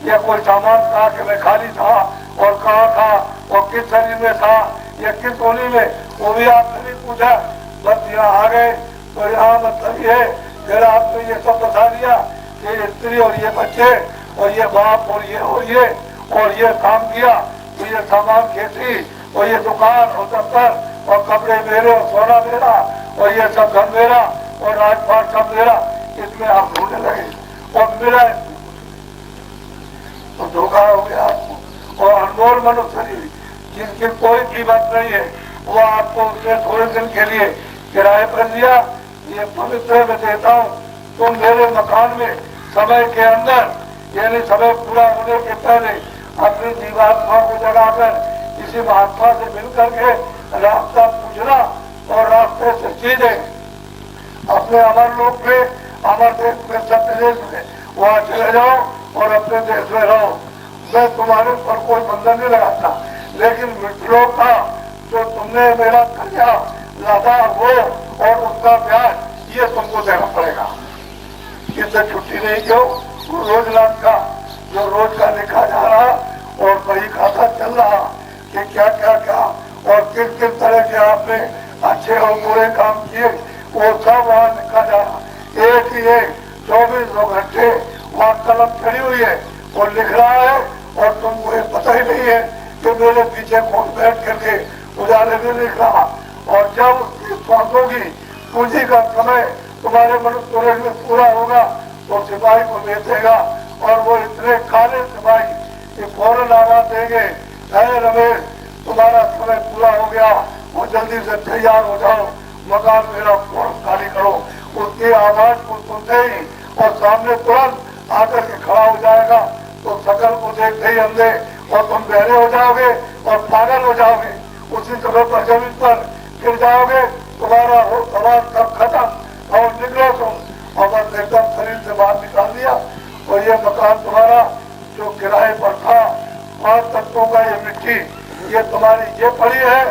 या कोई सामान था कि मैं खाली था और कहाँ था और किस शरीर में था या किस होली में, वो भी आपने नहीं पूछा। बस यहाँ आ गए तो यहाँ मतलब ये फिर आपने ये सब बता दिया कि ये स्त्री और ये बच्चे और ये बाप और ये काम किया, तो ये सामान खेती और ये दुकान और दफ्तर और कपड़े मेरे और सोना मेरा और ये सब धन मेरा और राजपाट सब मेरा। इसमें आप ढूंढने लगे और मिला तो धोखा हो गया आपको। और अनमोल मनुष्य जिनकी कोई कीमत नहीं है वो आपको उसने थोड़े दिन के लिए किराए पर दिया, ये पवित्र में देता हूँ, तुम मेरे मकान में समय के अंदर यानी समय पूरा होने के पहले अपनी जीवात्मा को जगाकर इसी महात्मा से मिलकर के रास्ता पूछना और रास्ते से सीधे अपने अमर लोक में, अमर देश में, सत्य देश में वहाँ चले जाओ और अपने देश में रहो। मैं तुम्हारे पर कोई बंधन नहीं लगाता, लेकिन मृतलोक का जो तुमने मेरा कर्जा लादा वो और उसका ब्याज ये तुमको देना पड़ेगा। इससे छुट्टी नहीं क्यों? रोज रात का जो रोज का लिखा जा रहा और वही खाता चल रहा कि क्या क्या क्या और किस किस तरह के आपने अच्छे और बुरे काम किए वो सब वहाँ लिखा जा रहा। एक ही एक 24 घंटे वहाँ कलम चढ़ी हुई है और लिख रहा है और तुमको ये पता ही नहीं है कि मेरे पीछे कौन बैठ करके उजाले में लिख रहा। और जब उसकी सांसों की पूंजी का समय तुम्हारे मनुष्य में पूरा होगा तो सिपाही को भेजेगा और वो इतने काले सिपाही कि फौरन आवाज देंगे, अरे रमेश तुम्हारा समय पूरा हो गया और जल्दी से तैयार हो जाओ, मकान मेरा फौरन खाली करो। उसकी आवाज को सुनते ही और सामने तुरंत आकर के खड़ा हो जाएगा तो शकल को देखते ही अंधे और तुम बहरे हो जाओगे और पागल हो जाओगे। उसी समय पर जमीन पर गिर जाओगे, तुम्हारा हो सवाल सब खत्म और निकलो तुम। और बस एकदम शरीर से बाहर निकाल दिया और ये मकान तुम्हारा जो किराए पर था 5 तत्वों का ये मिट्टी ये तुम्हारी ये पड़ी है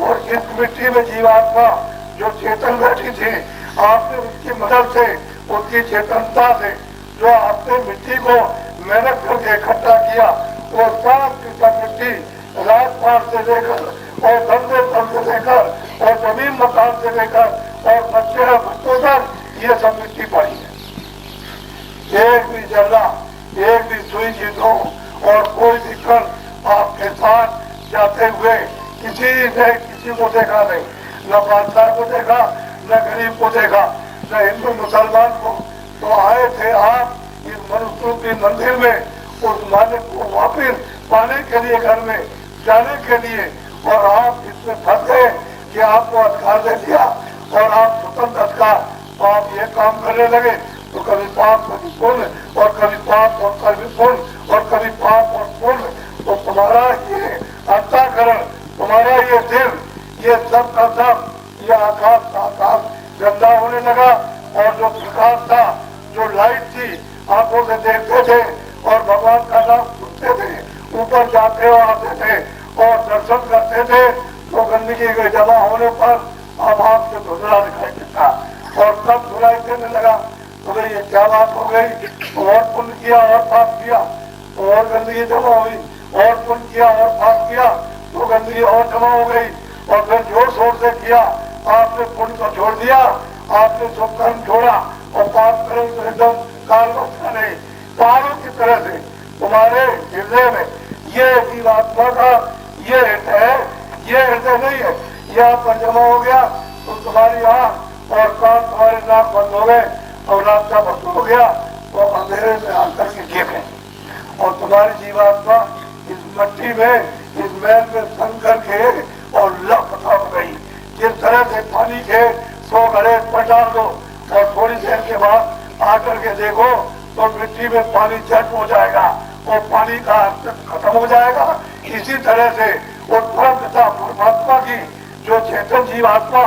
और इस मिट्टी में जीवात्मा जो चेतन बैठी थी आपने उसकी मदद से उसकी चेतनता से जो आपने मिट्टी को मेहनत करके इकट्ठा किया वो सब की सब मिट्टी राजपाट से लेकर और धंधे तल से लेकर और जमीन मकान से लेकर और बच्चे बच्चों तक ये सब मिट्टी पड़ी है। एक भी जल्ला एक भी सुई की दो और कोई भी कल आपके साथ जाते हुए किसी ने किसी को देखा नहीं, न बादशाह को देखा न गरीब को देखा न हिंदू मुसलमान को। तो आए थे आप इस मनुष्यों के मंदिर में उस मालिक को वापिस पाने के लिए घर में जाने के लिए और आप इसमें फंस गए कि आपको अधिकार दे दिया और आप स्वतंत्र अधिकार तो आप ये काम करने लगे तो कभी पाप कभी पुण्य और कभी पाप और कभी पुण्य और कभी पाप और पुण्य। तो तुम्हारा ये अंतःकरण तुम्हारा ये दिल ये सब का सब ये आकाश का आकाश गंदा होने लगा और जो प्रकाश था जो लाइट थी आंखों से देखते थे और भगवान का नाम सुनते थे, ऊपर जाते और आते थे और दर्शन करते थे, तो गंदगी के जमा होने पर अभाव से धुंधला दिखाई देता और तब धुलाई देने लगा। तो भाई ये क्या बात हो गई, और पुण्य किया और पाप किया तो और गंदगी जमा हुई, और पुण्य किया और पाप किया तो गंदगी और जमा हो गई, और फिर जोर शोर से किया, आपने पुण्य को छोड़ दिया, आपने शुभ कर्म छोड़ा और पाप करे तो एकदम काल बचा नहीं, पहाड़ों की तरह से तुम्हारे हृदय में ये जीवात्मा का ये हृदय है, ये हृदय नहीं है, यहाँ पर जमा हो गया तो तुम्हारी आँख और कान तुम्हारे नाक बंद हो गए और रास्ता बंद हो गया तो अंधेरे में आकर के देखें, और तुम्हारी जीवात्मा इस मट्टी में, इस मैल में संग करके और लापता हो गई। जिस तरह से पानी के 100 घड़े पटा दो और थोड़ी देर के बाद आकर के देखो तो मिट्टी में पानी झट हो जाएगा और पानी का अस्तित्व खत्म हो जाएगा। इसी तरह से वो परमपिता परमात्मा की जो चेतन जीवात्मा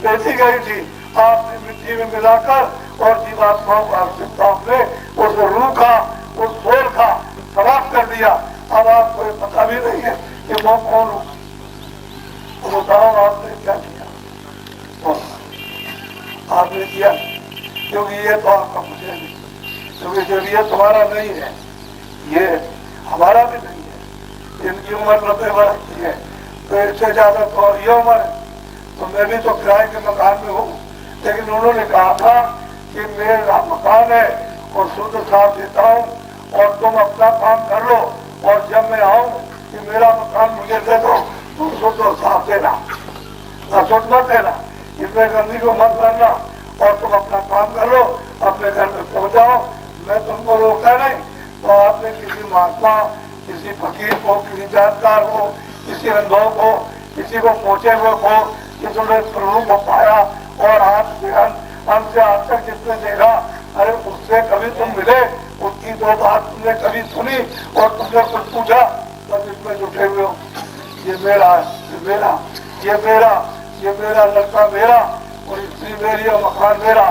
बेची गई थी, आपने मिट्टी में मिलाकर और जीवात्माओं का अस्तित्व आपने उस रूह का, उस सोल का समाप्त कर दिया। अब आपको पता भी नहीं है कि वो कौन हो। तो बताओ आपने क्या किया? आपने किया क्योंकि ये तो आपका मुझे नहीं, क्योंकि जब ये तुम्हारा नहीं है, ये हमारा भी नहीं है। इनकी उम्र 90 वर्ष की है तो इससे ज्यादा तो ये उम्र है। तो मैं भी तो किराए के मकान में हूँ, लेकिन उन्होंने कहा था कि मेरा मकान है और शुद्ध साफ देता हूँ और तुम अपना काम कर लो, और जब मैं आऊँ कि मेरा मकान मुझे दे दो तुम शुद्ध और साफ देना, अशुद्ध मत देना, इसमें गंदगी को मत करना, और तुम अपना काम कर लो, अपने घर में पहुँच जाओ, मैं तुमको रोका नहीं। तो आपने किसी महात्मा, किसी फकीर को, किसी जानकार को, किसी अनुभव को, किसी को पहुंचे हुए को, जिसने प्रभु को पाया और हाथ से अंत से आज तक जिसने देखा, अरे उससे कभी तुम मिले, उसकी 2 बात तुमने कभी सुनी और तुमने कुछ पूछा, तब इसमें जुटे हुए हो। ये मेरा है, ये मेरा, ये मेरा, ये मेरा लड़का मेरा, और स्त्री मेरी और मकान मेरा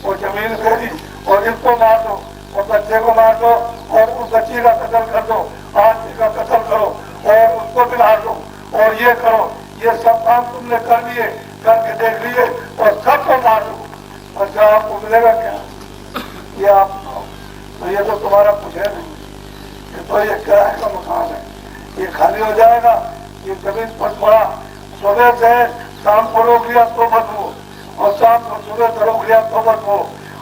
और जमीन मेरी, और इसको मार दो और बच्चे को मार दो और उस बच्ची का कत्ल कर दो, आदमी का कत्ल करो और उसको बिगाड़ दो और ये करो, ये सब काम तुमने कर लिए, करके देख लिए और सबको मार दो, और क्या आपको मिलेगा? क्या ये आप तो ये तो तुम्हारा कुछ है नहीं, ये तो ये किराए का मकान है, ये खाली हो जाएगा, ये जमीन पर पड़ा, सुबह से शाम को रोक लिया तो बदबू और शाम को सुबह से रोक लिया तो बदबू,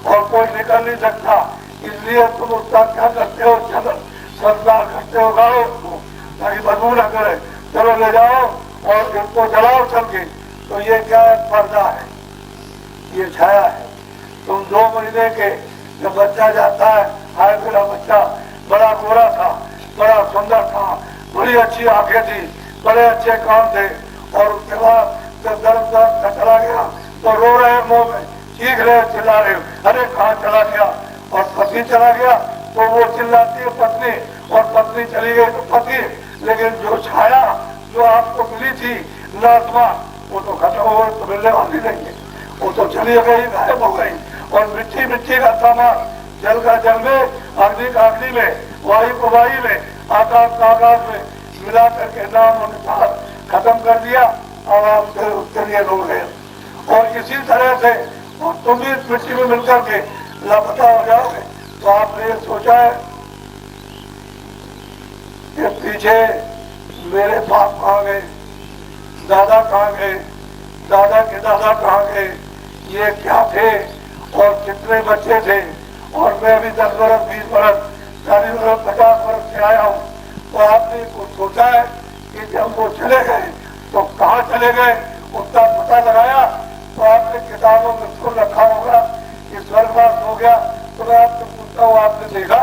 और कोई निकल नहीं सकता, इसलिए तुम उसका क्या करते हो? चलो संस्कार करते हो, गाओ उसको ताकि बदबू न करे, चलो ले जाओ और इसको जलाओ चल के। तो ये क्या है? पर्दा है, ये छाया है। तुम 2 महीने के जब बच्चा जाता है, हाय मेरा बच्चा बड़ा गोरा था, बड़ा सुंदर था, बड़ी अच्छी आंखें थी, बड़े अच्छे काम थे, और उसके बाद जब दर्द का चला गया तो रो रहे मुंह में, चीख रहे, चिल्ला रहे, अरे कहाँ चला गया? और पति चला गया तो वो चिल्लाती है पत्नी, और पत्नी चली गई तो पति, लेकिन जो छाया जो आपको मिली थी नाजमा, वो तो खत्म हो गई, तो मिलने वाली नहीं है, वो तो चली गई, गायब हो गई। और मिट्टी मिट्टी का सामान, जल का जल में, अग्नि का अग्नि में, वायु को वायु में, आकाश का आकाश में मिला करके नाम अनुसार खत्म कर दिया। अब आप फिर उसके लिए रो गए, और इसी तरह से और तुम भी इस मिट्टी में मिलकर के लापता हो जाओगे। तो आपने ये सोचा है कि पीछे मेरे बाप कहाँ गए, दादा कहाँ गए, दादा के दादा कहाँ गए, ये क्या थे और कितने बच्चे थे, और मैं अभी 10 बरस 20 बरस 40 बरस 50 बरस से आया हूँ। तो आपने कुछ सोचा है कि जब वो चले गए तो कहाँ चले गए, उसका पता लगाया? तो आपने किताबों में सुन रखा होगा कि स्वर्गवास हो गया। तो मैं आपसे पूछता हूँ, आपने देखा?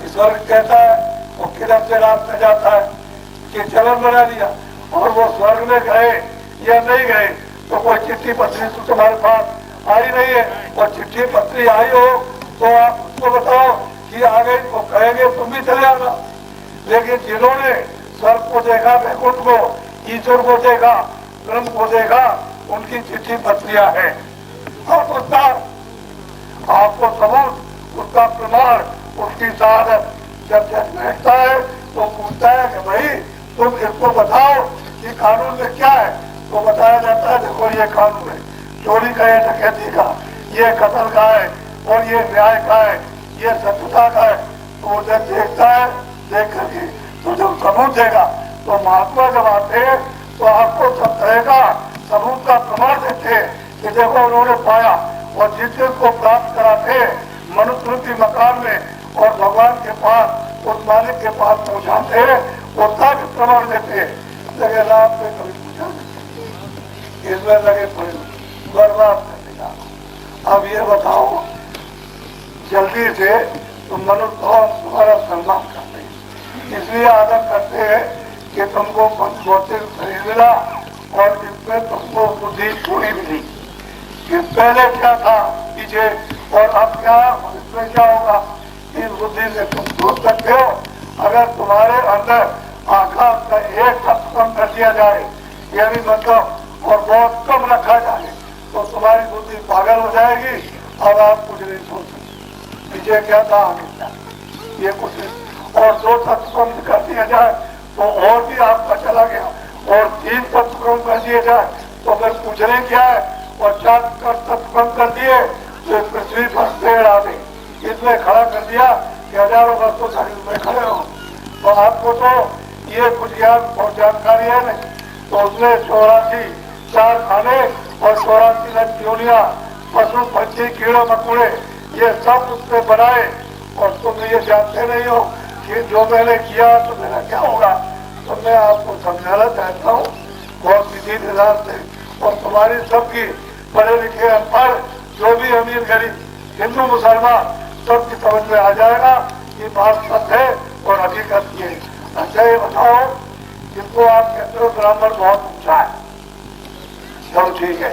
स्वर्ग कहता है वो किधर से रास्ता जाता है कि चलन बना दिया, और वो स्वर्ग में गए या नहीं गए, तो कोई चिट्ठी पत्री तो तुम्हारे पास आई नहीं है, और चिट्ठी पत्री आई हो तो आप उसको बताओ कि आ गई, तो कहेंगे तुम भी चले आना। लेकिन जिन्होंने स्वर्ग को देखा, वैकुंठ को, ईश्वर को देखा, ब्रह्म को देखा, उनकी चिट्ठी पत्रियां हैं। और उसका आपको सबूत, उसका प्रमाण, उसकी शहादत जब जज बैठता है तो पूछता है कि भाई तुम इसको बताओ कि कानून में क्या है, तो बताया जाता है देखो ये कानून है, चोरी का है, डकैती का, ये कत्ल का है, और ये न्याय का है, ये सत्यता का है। तो वो जब देखता है, देख करके तो जब सबूत देगा तो महात्मा जब आते हैं तो आपको सब तरह का सबूत का प्रमाण देते हैं कि देखो उन्होंने पाया, और जिस चीज को प्राप्त कराते मनुष्य रूपी मकान में और भगवान के पास उस मालिक के पास पहुंचाते हैं, उसका भी प्रमाण देते हैं। लेकिन आपने कभी पूछा नहीं, इसमें लगे पड़े बर्बाद करने का। अब ये बताओ जल्दी से तुम मनुष्य हो, तुम्हारा सम्मान करते हैं, इसलिए आदर करते हैं कि तुमको पंचभौतिक खरीद मिला और इसमें तुमको बुद्धि थोड़ी मिली कि पहले क्या था पीछे और अब क्या, इसमें क्या होगा। इस बुद्धि से तुम सोच सकते हो। अगर तुम्हारे अंदर आकाश का एक तत्व कम कर दिया जाए, यानी मतलब और बहुत कम रखा जाए, तो तुम्हारी बुद्धि पागल हो जाएगी। अब आप कुछ नहीं सोच सकते पीछे क्या था आगे क्या, ये कुछ नहीं। और दो तत्व कम कर दिया जाए तो और भी आपका चला गया, और तीन तत्व कम कर दिए जाए तो फिर पूछने क्या है, और चार तत्व कम कर दिए तो पृथ्वी पर पेड़ आ गई, इसमें खड़ा कर दिया कि हजारों वर्षों तक में खड़े हो। तो आपको तो ये कुछ ज्ञान और जानकारी है नहीं, तो उसने 84 चार खाने और 84 लाख योनिया, पशु पक्षी कीड़े मकोड़े ये सब उसने बनाए, और तुम ये जानते नहीं हो कि जो मैंने किया तो मेरा क्या होगा। तो मैं आपको समझाना चाहता हूँ बहुत विधि विधान से, और तुम्हारी सबकी पढ़े लिखे अनपढ़ जो भी अमीर गरीब हिंदू मुसलमान सबकी समझ में आ जाएगा कि बात सत्य है और हकीकत ये। अच्छा ये बताओ, जिनको आप कहते हो ब्राह्मण बहुत ऊंचा है, चलो ठीक है,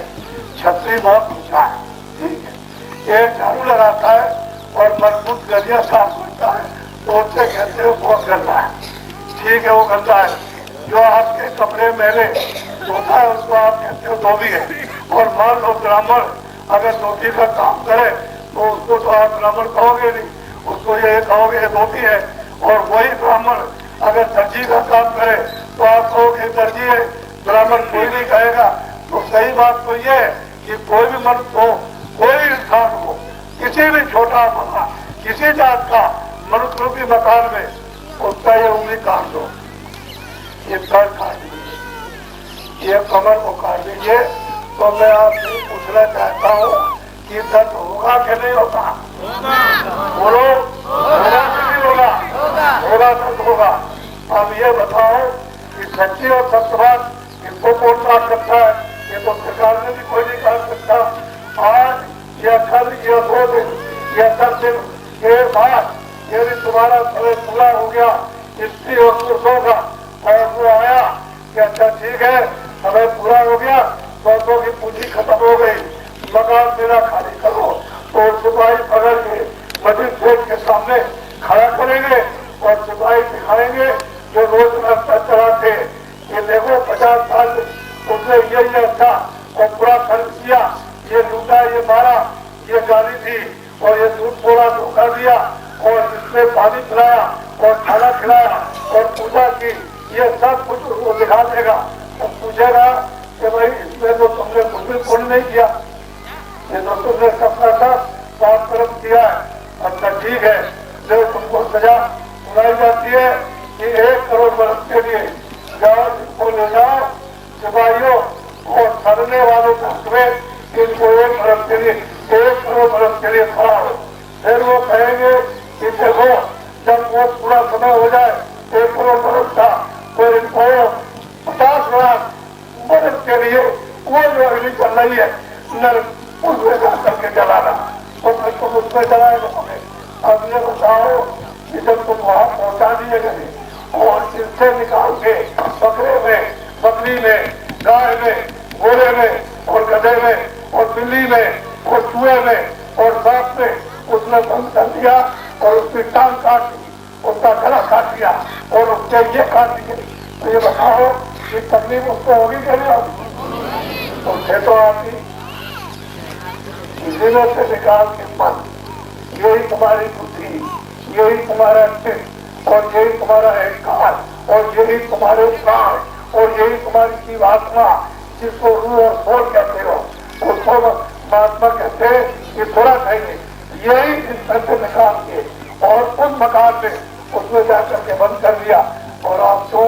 छत्री बहुत ऊंचा है, ठीक है, एक झाड़ू लगाता है और मजबूत गलिया साफ करता है तो उससे कहते हो बहुत गंदा है, ठीक है वो गंदा है। जो आपके कपड़े मैले धोता है उसको आप कहते हो धोबी है। और मान लो ब्राह्मण अगर धोती का काम करे तो उसको तो आप ब्राह्मण कहोगे नहीं, उसको ये कहोगे धोती है। और वही ब्राह्मण अगर दर्जी का काम करे तो आप कहोगे दर्जी है, ब्राह्मण कोई नहीं कहेगा। तो सही बात तो ये है कि कोई भी मनुष्य हो, कोई इंसान हो, किसी भी छोटा बड़ा किसी जात का मनुष्य रूपी मकान में उसका ये उंगली काट दो, ये कर काट दीजिए, ये कमर को काट दीजिए। तो मैं आपसे पूछना चाहता हूँ कि दर्द होगा कि नहीं होगा? बोलो, होगा कि नहीं होगा? होगा, दर्द होगा। अब ये बताओ कि सच्ची और सत्यवाद किसको कौन काट सकता है? ये तो सरकार में भी कोई नहीं काट सकता। आज या कल या 2 दिन या 10 दिन के बाद यदि तुम्हारा समय पूरा हो गया स्त्री और पुरुषों का, और वो आया कि अच्छा ठीक है समय पूरा हो गया, पैसों की पूंजी खत्म हो गई, मकान मेरा खाली करो, तो सिपाही पकड़ के मजिस्ट्रेट के सामने खड़ा करेंगे और सिपाही दिखाएंगे जो रोज रास्ता चलाते ये देखो 50 साल उसने ये अच्छा और पूरा खर्च किया, ये लूटा, ये मारा, ये गाली दी और ये दूध बोला, धोखा दिया और इसने पानी पिलाया और खाना खिलाया और पूजा की, ये सब कुछ वो दिखा देगा। और पूछेगा कि भाई इसमें तो तुमने कुछ भी पुण्य नहीं किया, ये तो तुमने सबका सब पाप कर्म किया है। अच्छा ठीक है, जो तुमको सजा सुनाई जाती है कि 1 करोड़ बरस के लिए जाओ, इनको ले जाओ सिपाहियों और सड़ने वालों को समेत इनको 1 बरस के लिए 1 करोड़ बरस के लिए खड़ा हो। फिर वो कहेंगे कि देखो जब वो पूरा समय हो जाए 1 करोड़ बरस का, तो इनको 50 लाख बरस के लिए वो जो अग्नि चल रही है नर उसमें जा करके जलाना, और फिर तुम उसमें जलाए रहोगे। अब ये बताओ कि जब तुम वहां पहुंचा दिए गए और इससे निकाल के बकरे में, बकरी में, गाय में, घोड़े में और गधे में और बिल्ली में और चूहे में और सांप में उसने बंद कर दिया और उसकी टांग काट दी, उसका गला काट दिया और उसके ये काट दिए, तो ये बताओ कि तकलीफ उसको होगी क्या नहीं होगी? उससे तो आती जिलों से निकाल के मन, यही तुम्हारी बुद्धि, यही तुम्हारा चित्त और यही तुम्हारा अहंकार और यही तुम्हारे प्राण और यही तुम्हारी जीवात्मा जिसको रूह और सोल कहते हो, उसको महात्मा कहते हैं कि थोड़ा चाहिए, यही इस तरह से निकाल के और उस मकान में उसमें जाकर के बंद कर दिया। और आप जो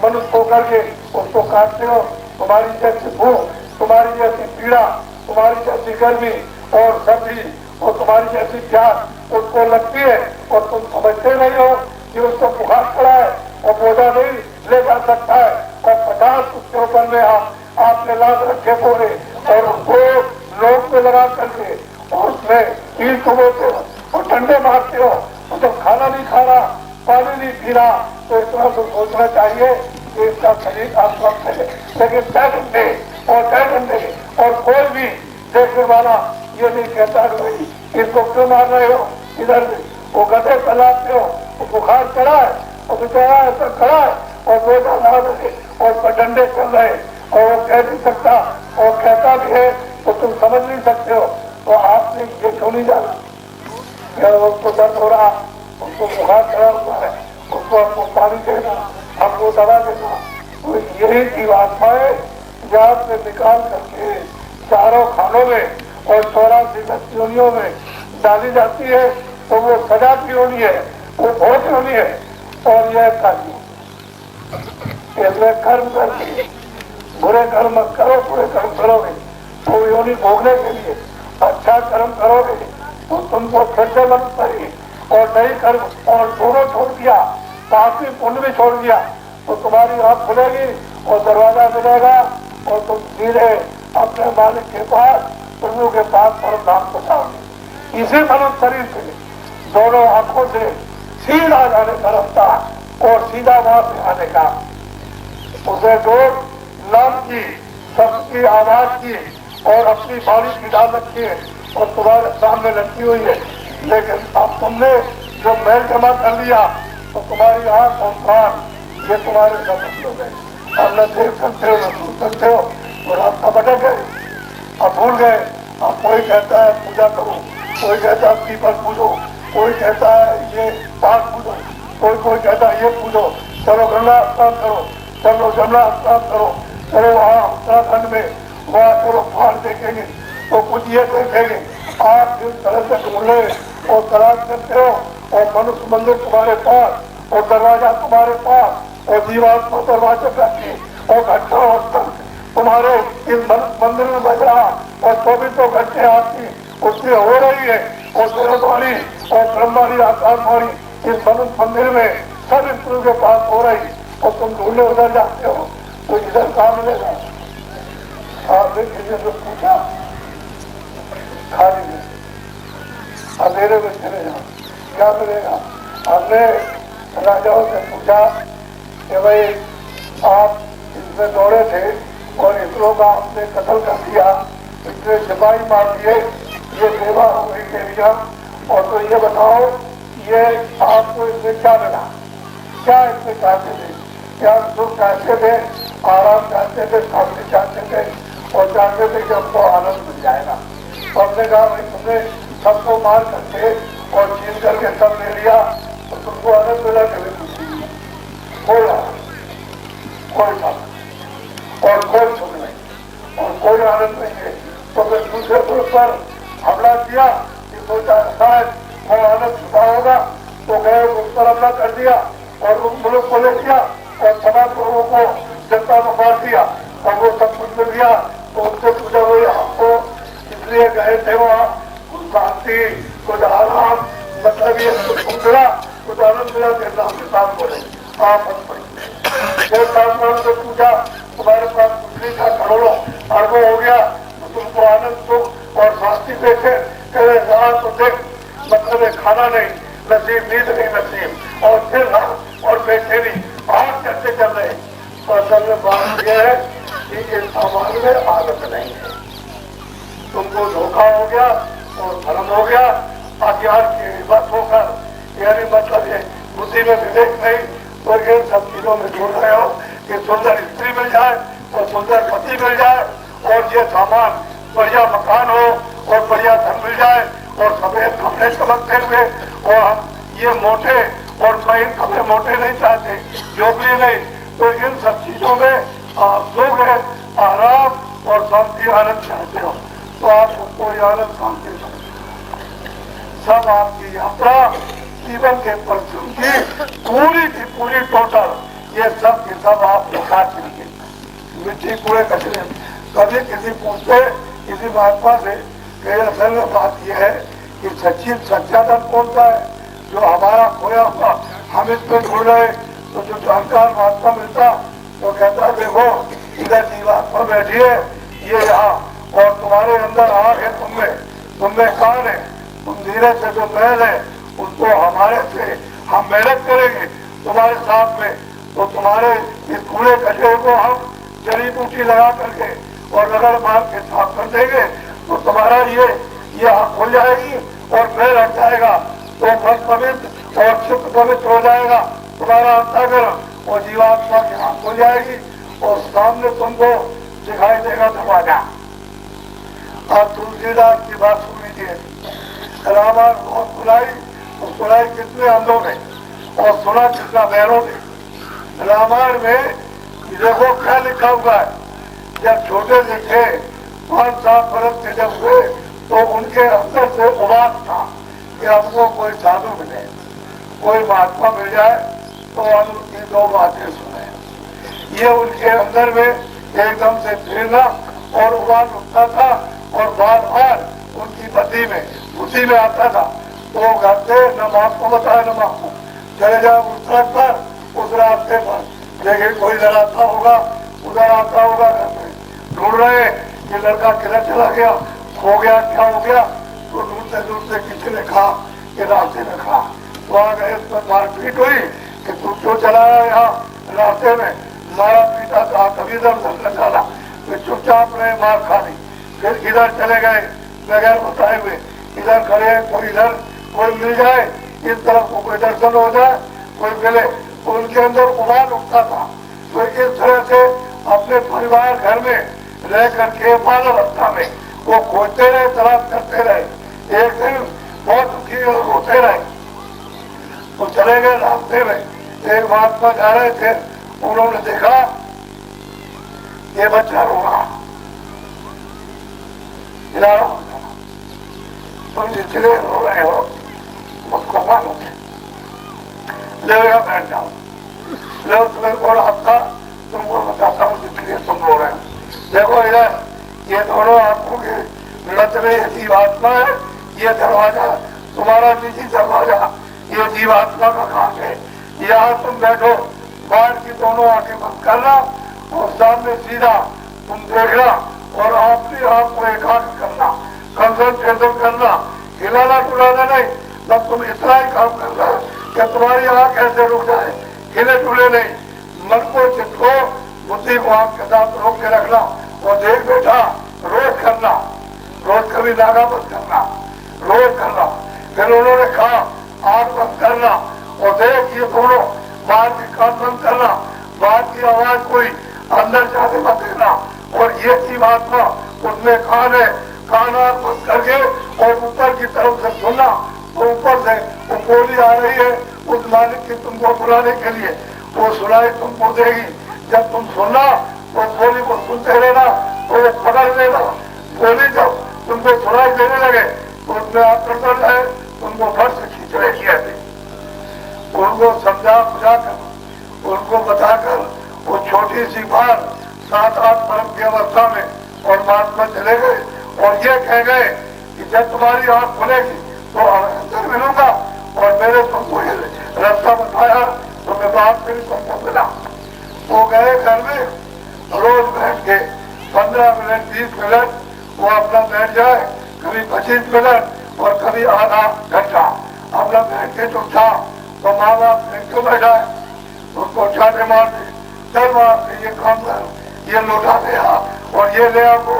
मनुष्य होकर के उसको काटते हो, तुम्हारी जैसी भूख, तुम्हारी जैसी पीड़ा, तुम्हारी जैसी गर्मी और सर्दी और तुम्हारी जैसी प्यास उसको लगती है और तुम समझते नहीं हो कि उसको बुखार खड़ा है और बोझा नहीं ले जा सकता है और 50 उसके ऊपर में आपने लाद रखे पूरे और उसको लोग पे लगा करके और उसमें कील चुभोते हो और ठंडे मारते हो और जब खाना नहीं खा रहा, पानी नहीं पी रहा, तो इतना तो सोचना चाहिए कि इसका शरीर अस्वस्थ है। लेकिन तय घंटे और कोई भी देखने वाला ये नहीं कहता कि भाई इसको क्यों मार रहे हो, इधर वो गधे चलाते हो, वो बुखार चढ़ा है और बेचारा ऐसा खड़ा है और बोझा ला रहे और डंडे चल रहे और वो कह नहीं सकता और कहता भी है तो तुम समझ नहीं सकते हो। तो आपने ये क्यों नहीं जाना कि उसको दर्द हो रहा, उसको बुखार चढ़ा हुआ है, उसको हमको पानी देना, हमको दवा देना। तो यही जीवात्माएं जात में निकाल करके चारों खानों में और 84 योनियों में डाली जाती है। तो वो सजा की होनी है, वो भोज होनी है और यह कार्य इसलिए कर्म करके बुरे कर्म मत करो, बुरे कर्म करोगे तो योनि भोगने के लिए, अच्छा कर्म करोगे तो तुमको फिर से मन करी और नई कर्म और दोनों छोड़ दिया, पापी पुण्य भी छोड़ दिया तो तुम्हारी आँख खुलेगी और दरवाजा मिलेगा और तुम सीधे अपने मालिक के पास, प्रभु के पास परम धाम पहुंचाओगे। इसी मनुष्य शरीर से दोनों आंखों से सीधा जाने का रास्ता और सीधा वहां से आने का। उसे जो नाम की, शब्द की, आवाज की और अपनी बाड़ी की डाल रखी है और तुम्हारे सामने लटकी हुई है, लेकिन अब तुमने जो मैल जमा कर लिया तो तुम्हारी आंख और कान ये तुम्हारे समझ हो गए। अब न देख सकते हो, न सुन सकते हो और रास्ता भटक गए, अब भूल गए। अब कोई कहता है पूजा करो, कोई कहता है पीपल पूजो, कोई कहता है ये पाठ पूजो, कोई कहता है ये पूजो, चलो गंगा स्नान करो, चलो जमुना स्नान करो, चलो वहाँ उत्तराखंड में वहाँ चलो पहाड़ देखेंगे तो कुछ ये देखेंगे। आप जिस तरह से ढूंढे और तलाश करते हो और मनुष्य मंदिर तुम्हारे पास और दरवाजा तुम्हारे पास और जीवात्मा दरवाजे बैठी और घंटा और तुम्हारे इस मंदिर में बज रहा और 24 घंटे आपकी उसमें हो रही है और सूरजवाणी और ब्रह्मवाणी आकाशवाणी इस मनुष्य मंदिर में सब स्त्रियों के पास हो रही और तुम ढूंढने उधर जाते हो तो इधर कहाँ मिलेगा? आपने किसी से पूछा खाली में अंधेरे में चले जाओ क्या मिलेगा? हमने राजाओं से पूछा कि भाई आप इसमें दौड़े थे और इसरो का आपने कत्ल कर दिया, इतने सिपाही मार दिए, ये सेवा हो गई तेरी। और तो ये बताओ ये आपको इसमें क्या मिला, क्या इसमें चाहते थे? क्या सुख चाहते थे, आराम चाहते थे, शांति चाहते थे और चाहते थे कि हमको आनंद मिल जाएगा? तो हमने कहा भाई तुमने सबको मार करके और छीन करके सब ले लिया तो तुमको आनंद मिला कभी कुछ कोई आनंद, कोई आनंद और कोई सुख नहीं और कोई आनंद नहीं है। तो फिर दूसरे पुरुष पर हमला किया कि सोचा शायद वो आनंद छुपा होगा तो गए उस पर हमला कर दिया और उस मुल्क को ले लिया और तमाम लोगों को जनता को मार दिया और वो सब कुछ मिल गया। तो उनसे पूछा हुई आपको इसलिए गए थे वहाँ कुछ शांति, कुछ आराम, मतलब ये कुछ मिला, कुछ आनंद मिला के नाम के साथ बोले आप से पूछा तुम्हारे पास कुछ नहीं था, करोड़ों अरबों हो गया तो तुमको आनंद सुख और शांति देखे कहे तो देख, मतलब खाना नहीं नसीब, नींद नहीं नसीब और फिर और बेचैनी आप कैसे चल रहे। तो असल में बात यह है कि इस समाज में आदत नहीं है, तुमको धोखा हो गया और धर्म हो गया, अज्ञान की बस होकर यानी मतलब ये बुद्धि में विवेक नहीं तो इन सब चीजों में जुड़ रहे हो कि सुंदर स्त्री मिल जाए और सुंदर पति मिल जाए और ये सामान बढ़िया मकान हो और बढ़िया धन मिल जाए और सफेद कपड़े चमकते हुए और हम ये मोटे और महीन कपड़े मोटे नहीं चाहते, जोबली नहीं, तो इन सब चीजों में आप सुख है, आराम और शांति आनंद चाहते हो तो आपको कोई आनंद शांति सब आपकी यात्रा जीवन के परिश्रम की पूरी टोटल ये सब के सब आप दिखा चुके मिट्टी पूरे कचरे। कभी किसी पूछते किसी महात्मा से कि असल में बात यह है कि सच्ची सच्चा धन कौन सा है जो हमारा खोया हुआ हम इस पे ढूंढ रहे, तो जो जानकार महात्मा मिलता तो कहता देखो इधर जीवात्मा बैठी है ये यहाँ और तुम्हारे अंदर आग है, तुमने कान है, तुम धीरे से जो मैल है उसको हमारे से हम मेहनत करेंगे तुम्हारे साथ में, तो तुम्हारे इस कूड़े कचरे को हम जड़ी बूटी लगा करके और रगड़ मार के साफ कर देंगे तो तुम्हारा ये आँख खुल जाएगी और मैल हट जाएगा, तो मन पवित्र और चित्त पवित्र हो जाएगा तुम्हारा अंतःकरण और जीवात्मा की आँख खुल जाएगी और सामने तुमको दिखाई देगा दरवाजा। अब तुलसीदास की बात सुन लीजिए, रामायण बहुत सुनाई और सुनाई कितने अंधों ने और सुना कितना बहरों ने। रामायण में देखो क्या लिखा हुआ है, जब छोटे से थे 5-7 वर्ष के जब हुए तो उनके अंदर से उबास था कि हमको कोई साधु मिले, कोई महात्मा मिल जाए तो हम उनकी 2 बातें सुने। ये उनके अंदर में एकदम से प्रेरणा और उबास उठता था और बार बार उनकी बुद्धि में आता था। तो घर से न बाप को बताया न बाप को, चले जाओ उस सड़क पर उस रास्ते पर देखिए कोई इधर आता होगा उधर आता होगा, घर में ढूंढ रहे कि लड़का किधर चला गया, खो गया, क्या हो गया, तो दूर से किसी ने कहा कि रास्ते में खा, तो आ गए उस पर मारपीट हुई कि तू क्यों चलाया यहाँ रास्ते में, मारा पीटा था, कभी इधर उधर डाला, फिर चुपचाप रहे, मार खा ली, फिर इधर चले गए बगैर बताए हुए, इधर खड़े कोई इधर कोई मिल जाए, इस तरफ को कोई दर्शन हो जाए, कोई मिले, तो उनके अंदर उबाल उठता था। तो इस तरह से अपने परिवार घर में रह करके बाल अवस्था में वो खोजते रहे, तलाश करते रहे, एक दिन बहुत दुखी और रोते रहे, तो चले गए रास्ते में, एक महात्मा जा रहे थे, उन्होंने देखा ये बच्चा रो रहा, तुम इसलिए रो रहे हो उसको मालूम है, ले बैठ जाओ, ले तुम्हें को रास्ता तुमको बताता हूँ जिसलिए तुम रो रहे हो। देखो इधर ये दोनों आंखों के लत में ये जीवात्मा है, ये दरवाजा तुम्हारा निजी दरवाजा, ये जीवात्मा का काम है, यहाँ तुम बैठो, बाहर की दोनों आंखें बंद करना और सामने सीधा तुम देखना और अपने आप को एकाग्र करना, कंसंट्रेशन करना, हिलाना डुलाना नहीं, तब तुम इतना ही काम करना कि तुम्हारी आंख ऐसे रुक जाए, हिले डुले नहीं, मन को चित्त को बुद्धि को आंख के साथ रोक के रखना और देख बेटा रोज करना, रोज कभी नागा बंद करना, रोज करना। फिर उन्होंने कहा आंख बंद करना और देख ये दोनों बाहर की कान बंद करना, बाहर की आवाज कोई अंदर जाने मत देना, और ये जीवात्मा उसमें कान है, कान आंख बंद करके और ऊपर की तरफ से सुनना, तो ऊपर से वो बोली आ रही है उस मालिक की तुमको बुलाने के लिए, वो सुनाई तुमको देगी, जब तुम सुनना तो बोली को सुनते रहना, तो वो पकड़ लेना, बोली जब तुमको सुनाई देने लगे तो उसमें आकर्षण है, तुमको फट से खींच रही है। उनको समझा बुझा कर उनको बताकर वो छोटी सी बात 7-8 वर्ष की अवस्था में और महात्मा चले गए और ये कह गए कि जब तुम्हारी आंख खुलेगी तो अंदर मिलूंगा और मैंने तुमको ये रास्ता बताया तो मैं बात मेरी तुमको मिला। वो गए घर में, रोज बैठ के 15 मिनट 20 मिनट वो अपना बैठ जाए, कभी 25 मिनट और कभी आधा घंटा अपना बैठ के जो था तो माँ बाप ने क्यों बैठा है, उसको चाटे मार दे, चल मार ये काम कर, ये लौटा दे और ये ले आपको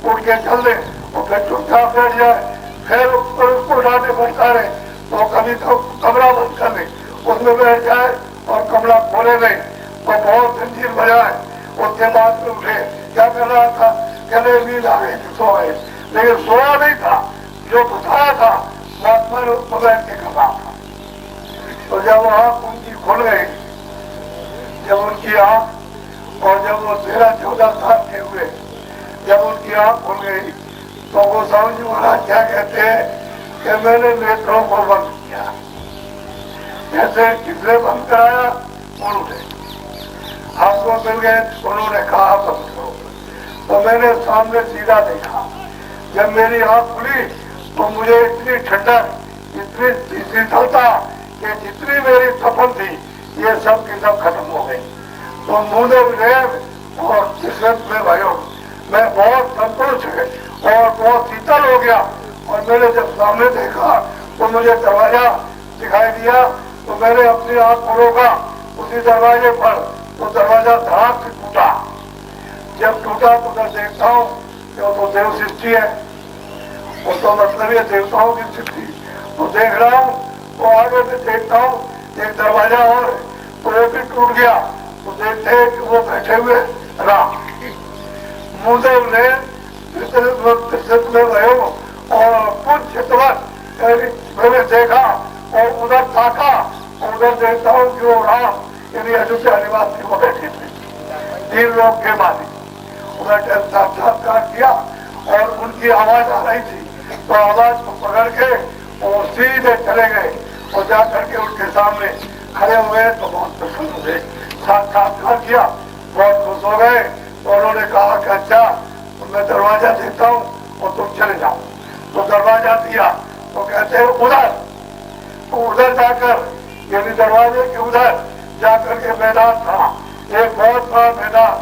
उठ के चल दे, और फिर चुपचाप बैठ जाए, फिर उसको डांटे फटकारे तो कभी तो कमरा बंद कर ले, उसमें बैठ जाए और कमरा खोले नहीं तो बहुत जंजीर बजाए, उसके बाद में उठे, क्या कर रहा था, कहने नींद आ गई थी, सो गए, लेकिन सोया नहीं था, जो बताया था महात्मा ने उसको बैठ के कर रहा था। तो जब आँख उनकी खुल गई, जब उनकी आँख, और जब वो 13-14 साल के हुए, जब उनकी आँख खुल गई तो गोस्वामी जी महाराज क्या कहते हैं कि मैंने नेत्रों को बंद किया। जैसे किसने बंद कराया? उन्होंने हमको मिल गए, उन्होंने कहा बंद करो, तो मैंने सामने सीधा देखा। जब मेरी आँख खुली तो मुझे इतनी ठंडक, इतनी शीतलता कि जितनी मेरी तपन थी ये सब की सब खत्म हो गई। तो मुझे और किस्मत में भयो मैं बहुत संतोष है और बहुत शीतल हो गया। और मैंने जब सामने देखा तो मुझे दरवाजा दिखाई दिया, तो मैंने अपनी आँख को रोका उसी दरवाजे पर, तो दरवाजा धड़ाक से टूटा। जब टूटा तो मैं देखता हूँ कि वो तो देव सृष्टि है, वो तो मतलब ये देवताओं की सृष्टि। तो देख रहा हूँ तो आगे से देखता हूँ एक दरवाजा और, तो वो भी टूट गया। तो देखते हैं कि वो बैठे हुए राम मुदेव ने में रहे और कुछ चितवत मैंने देखा और उधर ताका, उधर देखता हूँ कि वो राम यानी अयोध्या निवासी को बैठे थे, 3 लोग के मालिक। उधर साक्षात्कार किया और उनकी आवाज आ रही थी, तो आवाज को पकड़ के और सीधे चले गए और जाकर के उनके सामने खड़े हुए। तो बहुत प्रसन्न हुए, साक्षात्कार किया, बहुत खुश हो गए। तो उन्होंने कहा कि अच्छा तो मैं दरवाजा देता हूँ और तुम चले जाओ। तो दरवाजा दिया तो कहते हैं उधर, तो उधर जाकर यानी दरवाजे के उधर जाकर के मैदान था, एक बहुत बड़ा मैदान,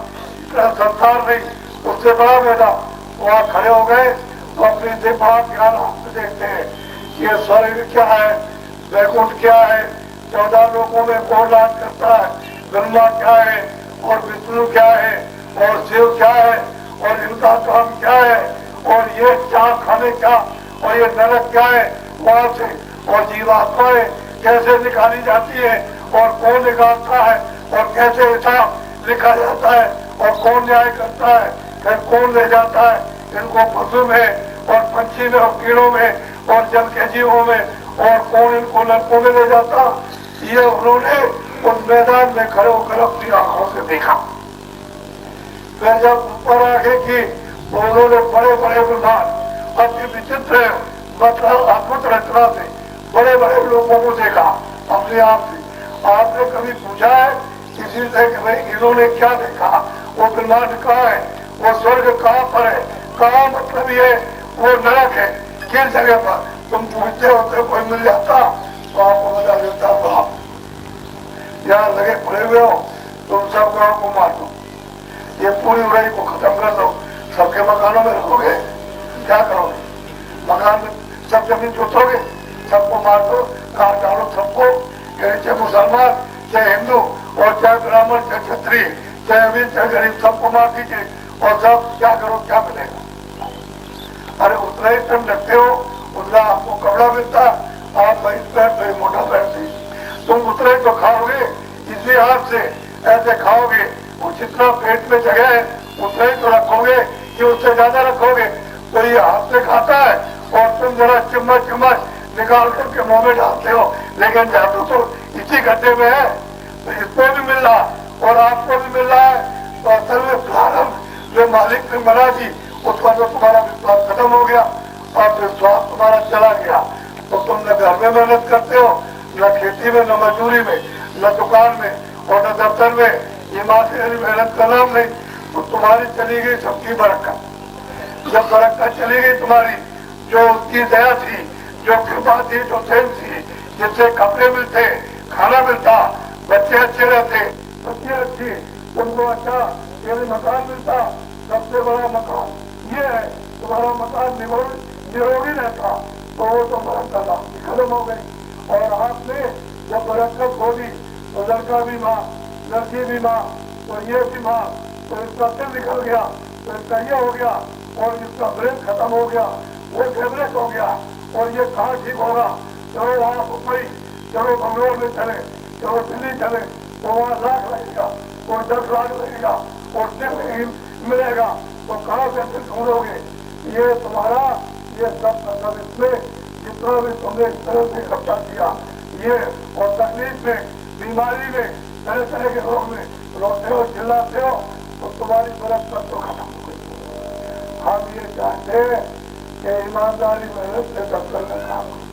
संसार नहीं उससे बड़ा मैदान। वहाँ खड़े हो गए तो अपनी दिव्य ज्ञान से देखते हैं ये स्वर्ग क्या है, वैकुंठ क्या है, 14 लोगों में कौन राज करता है, ब्रह्मा क्या है और विष्णु क्या है और शिव क्या है और इनका काम क्या है और ये चाह खाने क्या और ये नरक क्या है वहां से, और जीवात्माएं कैसे निकाली जाती है और कौन निकालता है और कैसे हिसाब लिखा जाता है और कौन न्याय करता है, फिर कौन ले जाता है इनको पशु में और पंछी में और कीड़ों में और जल के जीवों में, और कौन इनको नरकों में ले जाता। ये उन्होंने उस मैदान में खड़े होकर अपनी आंखों से देखा। फिर जब ऊपर आगे की तो उन्होंने बड़े बड़े ब्रह्मांड अति विचित्र मतलब अद्भुत रचना से बड़े बड़े लोगों को देखा अपने आप से। आपने कभी पूछा है किसी से कि भाई इन्होंने क्या देखा, वो ब्रह्मांड कहाँ है, वो स्वर्ग कहाँ पर है, कहाँ मतलब ये वो नरक है किस जगह पर, तुम पूछते होते कोई मिल जाता तो आपको बता देता बाप यहाँ लगे पड़े हुए हो तुम सब गाँव को मार दो, ये पूरी उड़ाई को खत्म कर दो, सबके मकानों में रहोगे, क्या करोगे, मकान में सब जमीन जोतोगे, सबको मार दो, काट डालो सबको, चाहे मुसलमान चाहे हिंदू और चाहे ब्राह्मण चाहे क्षत्रिय चाहे अमीर चाहे गरीब सबको मार दीजिए और सब क्या करो क्या मिलेगा। अरे उतना ही तुम रखते हो उतना आपको कपड़ा मिलता, आप भाई पैर मोटा पैरते, तुम उतना ही तो खाओगे, इसी हाथ से ऐसे खाओगे, वो जितना पेट में जगह है उतना ही तो रखोगे कि उससे ज्यादा रखोगे। तो ये हाथ से खाता है और तुम जरा चम्मच निकाल करके मुंह में डालते हो, लेकिन जादू तो इसी गड्ढे में है, तो इसको भी मिल रहा और आपको भी मिल रहा है। तो असल में प्रारंभ जो मालिक ने बना दी उसका तो तुम्हारा विश्वास खत्म हो गया और विश्वास तुम्हारा चला गया। तो तुम न घर में मेहनत करते हो, न खेती में, न मजदूरी में, न दुकान में और न दफ्तर में, ईमानदारी मेहनत का नाम नहीं, तो तुम्हारी चली गई सबकी बरकत। जब बरकत चली गई तुम्हारी, जो उसकी दया थी, जो कृपा थी, जो प्रेम थी, जिससे कपड़े मिलते, खाना मिलता, बच्चे अच्छे रहते, बच्चे अच्छी, तुमको अच्छा मकान मिलता, सबसे बड़ा मकान ये है, तुम्हारा मकान निरोगी रहता, तो वो तो बरकत आपकी खत्म हो गई। और आपने जब बरकत होगी तो लड़का भी माँ, लड़की भी माँ, तो ये भी माँ, तो इसका दिल निकल गया, तो इसका ये हो गया और इसका ब्रेन खत्म हो गया, वो फेवरेट हो गया और ये कहाँ ठीक होगा, चलो वहाँ मुंबई, चलो बंगलोर में चले, चलो दिल्ली चले, तो वहाँ लाख लगेगा और 10 लाख लगेगा और दिल नहीं मिलेगा, तो कहाँ से दिल ढूंढोगे। ये तुम्हारा ये सब मतलब इसमें जितना भी तुमने इस तरह से इकट्ठा किया ये और तकलीफ में, बीमारी में, तरह तरह के रोग में रोते हो, चिल्लाते हो, तो तुम्हारी बरकत तो खत्म हो गई। हम ये चाहते हैं कि ईमानदारी मेहनत से दफ्तर में काम करो,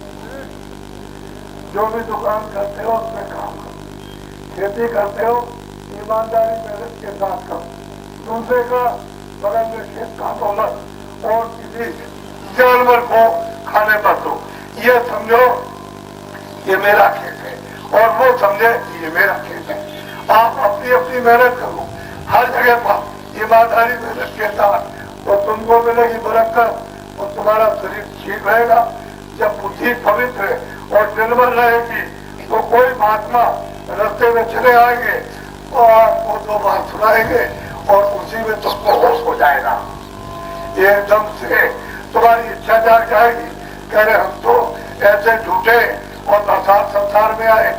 जो भी दुकान करते हो उसमें काम करो, खेती करते हो ईमानदारी मेहनत के साथ करो, दूसरे का बगल में खेत काटो मत और किसी जानवर को खाने मत दो। ये समझो ये मेरा खेत है और वो समझे ये मेरा खेत है। आप अपनी अपनी मेहनत करो हर जगह पर ईमानदारी मेहनत के साथ, तो तुमको मिलेगी बरकत और तुम्हारा शरीर ठीक रहेगा। जब बुद्धि पवित्र और निर्मल रहेगी तो कोई महात्मा रास्ते में चले आएंगे और आपको दो बात सुनाएंगे और उसी में तुमको होश हो जाएगा। एकदम से तुम्हारी इच्छा जाग जाएगी, कह रहे हम तो ऐसे झूठे और आसान संसार में आए।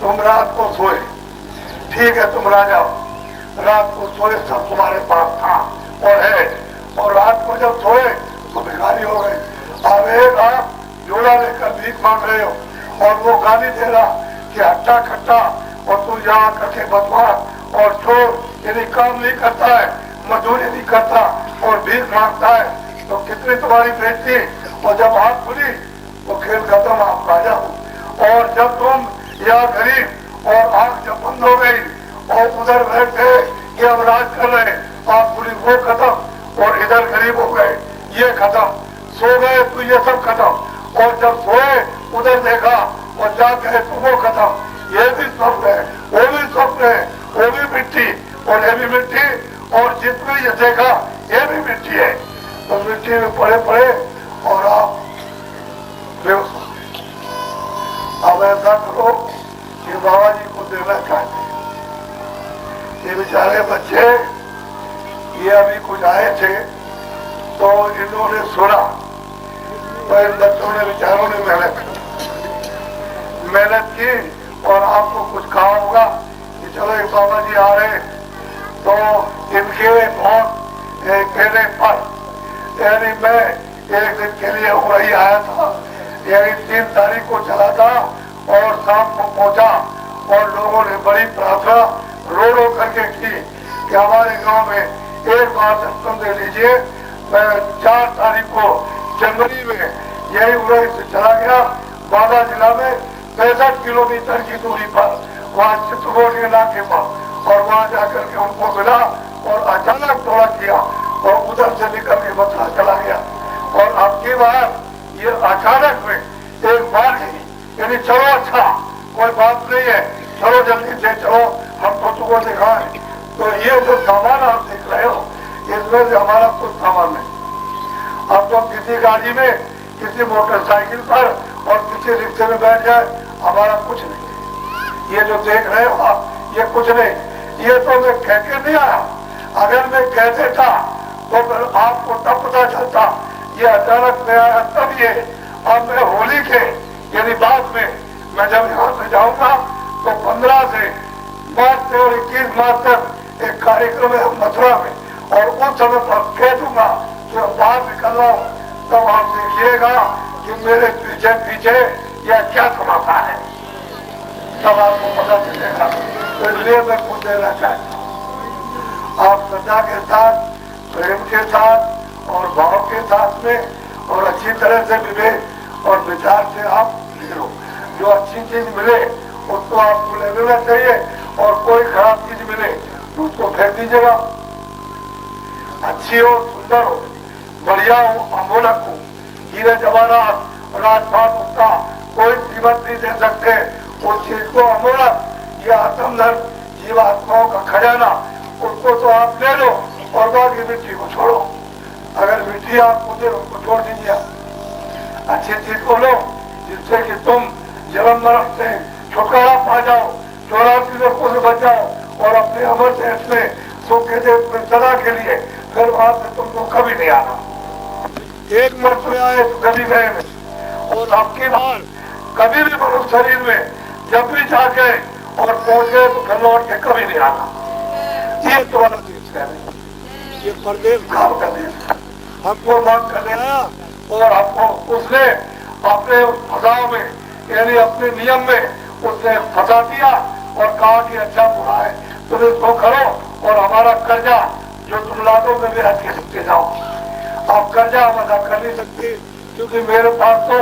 तुम रात को सोए, ठीक है तुम राजा हो, रात को सोए सब तुम्हारे पास था और है, और रात को जब सोए तो भिखारी हो गए। अब एक आप जोड़ा लेकर भीख मांग रहे हो और वो गाली दे रहा कि हट्टा खट्टा और तू यहाँ करके बदमाश और चोर, यदि काम नहीं करता है, मजदूरी नहीं करता और भीख मांगता है, तो कितनी तुम्हारी बेइज्जती। और जब हाथ खुली तो खेल खत्म, आप राजा हो। और जब तुम यहाँ गरीब और आंख जब बंद हो गई और उधर बैठे कि हम राज कर रहे, आप खुली वो खत्म और इधर गरीब हो गए, ये खत्म। सो गए तो ये सब खत्म, और जब सोए उधर देखा और जा गए तो वो खत्म। ये भी स्वप्न है, वो भी स्वप्न है, वो भी मिट्टी और ये भी मिट्टी, और जितने ये देखा ये भी मिट्टी है। तो मिट्टी में पड़े पड़े और आप बेहोश हो गए। अब ऐसा करो कि बाबा जी को देना चाहते हैं। ये बेचारे बच्चे ये अभी कुछ आए थे तो इन्होंने सुना, तो इन बच्चों ने बेचारों ने मेहनत की और आपको कुछ कहा होगा कि चलो एक बाबा जी आ रहे, तो इनके बहुत कहने पर यानी मैं एक दिन के लिए वही आया था, यानी 3 तारीख को चला था और शाम को पहुंचा और लोगों ने बड़ी प्रार्थना रो रो करके की कि हमारे गांव में एक बार दर्शन दे लीजिए। मैं 4 तारीख को जनवरी में यही उड़ई से चला गया बांदा जिला में 65 किलोमीटर की दूरी पर, वहाँ चित्रकूट के इलाके पर, और वहाँ जाकर के उनको मिला और अचानक दौड़ा किया और उधर से निकल के मथुरा चला गया। और अब की बार ये अचानक में एक बार ही, यानी चलो अच्छा कोई बात नहीं है, चलो जल्दी से चलो, हम तो तुमको दिखाएं। तो ये जो सामान आप देख रहे हो इसमें से हमारा कुछ सामान नहीं। अब तो किसी गाड़ी में, किसी मोटरसाइकिल पर और किसी रिक्शे में बैठ जाए, हमारा कुछ नहीं। ये जो देख रहे हो आप, ये कुछ नहीं। ये तो मैं कह के नहीं आया, अगर मैं कहते था तो फिर आपको तब पता चलता। ये अचानक में आया तब ये। अब मैं होली के यानी बाद में मैं जब यहाँ से जाऊंगा तो 15 से मार्च से और 21 मार्च तक एक कार्यक्रम है मथुरा में, और उस समय पर कह दूंगा तो बाहर निकल रहा हूँ, तब आप देखिएगा कि मेरे पीछे पीछे यह क्या तमाशा है, तब आपको पता चलेगा। तो इसलिए मैं कुछ देना चाहता हूँ, आप श्रद्धा के साथ, प्रेम के साथ और भाव के साथ में और अच्छी तरह से विवेक और विचार से आप ले लो। जो अच्छी चीज मिले उसको आपको ले लेना चाहिए, और कोई खराब चीज मिले तो उसको फेंक दीजिएगा। अच्छी हो, सुंदर हो, बढ़िया हो, अमोलक हो, हीरे जवाहरात राजपाट उसका कोई कीमत नहीं दे सकते। उस चीज को अमोलक या आत्मधन जीवात्माओं का खजाना, उसको तो आप ले लो और बाकी मिट्टी को छोड़ो। अगर मिट्टी आपको दे उसको छोड़ दीजिए। अच्छी चीज को लो जिससे कि तुम जन्म मरण से छुटकारा पा जाओ, 84 लोगों से बच जाओ और अपने अमर देश में सुख के देश में सदा के लिए फिर वहां से तुमको कभी नहीं आना। एक मर्द में आए तो कभी गए में, और आपकी बार कभी भी मनुष्य शरीर में जब भी जाके और पहुंच गए तो फिर लौट के कभी नहीं आना। ये तुम्हारा देश है, ये परदेश गाँव का देश है। हमको मांग करने आया और हमको उसने अपने फसाव में यानी अपने नियम में उसने फंसा दिया और कहा कि अच्छा बुरा है तुम इसको करो और हमारा कर्जा जो तुम लादो में भी रख के सकते जाओ। आप कर्जा हम अदा कर नहीं सकते क्योंकि मेरे पास तो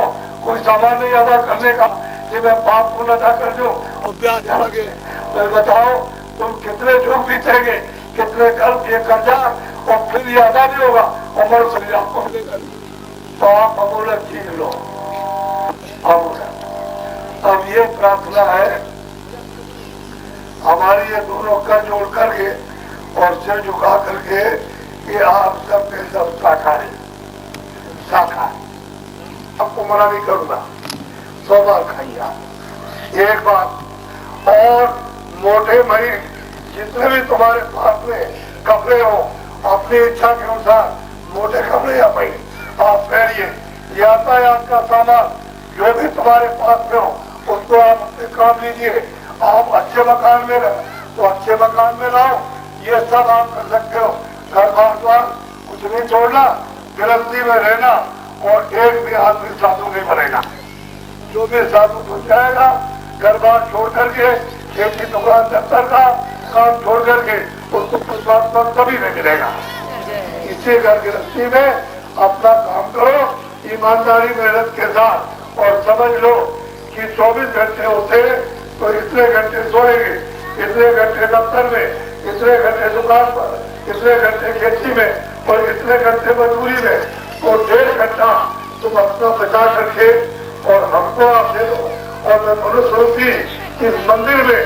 कोई सामान नहीं अदा करने का कि मैं पाप पुण्य अदा कर दूं और ब्याज लगे। तो बताओ तुम कितने झूठ बीतेंगे, कितने कर्ज ये कर्जा और फिर ये अदा नहीं होगा और मर शरीर आपको मिलेगा। तो आप अमूलक चीज लो, अमूलक। अब ये प्रार्थना है हमारी, ये दोनों कर जोड़ करके और सिर झुका करके कि आप सब के सब शाकाहारी आपको मना नहीं करूंगा, 100 बार खाइए आप। एक बात और, मोटे मरीज जितने भी तुम्हारे पास में कपड़े हो अपनी इच्छा के अनुसार मोटे कपड़े या भाई आप पहनिए। यातायात का सामान जो भी तुम्हारे पास में हो उसको आप अपने काम लीजिए। आप अच्छे मकान में रहो तो अच्छे मकान में रहो, ये सब आप कर सकते हो। घर बार कुछ नहीं छोड़ना, गृहस्थी में रहना और एक भी आदमी साधु नहीं बनेगा। जो भी साधु हो जाएगा घर बार छोड़ करके खेती दुकान दफ्तर का काम छोड़ करके उसको परमात्मा कभी नहीं मिलेगा। इसी घर गृहस्थी में अपना काम करो ईमानदारी मेहनत के साथ और समझ लो कि 24 घंटे होते तो इतने घंटे सोएंगे, इतने घंटे दफ्तर में, इतने घंटे दुकान पर, इतने घंटे खेती में और इतने घंटे मजदूरी में। तो 1.5 घंटा तुम अपना बचा करके और हमको आप दे दो और मैं मनुष्य रूपी इस मंदिर में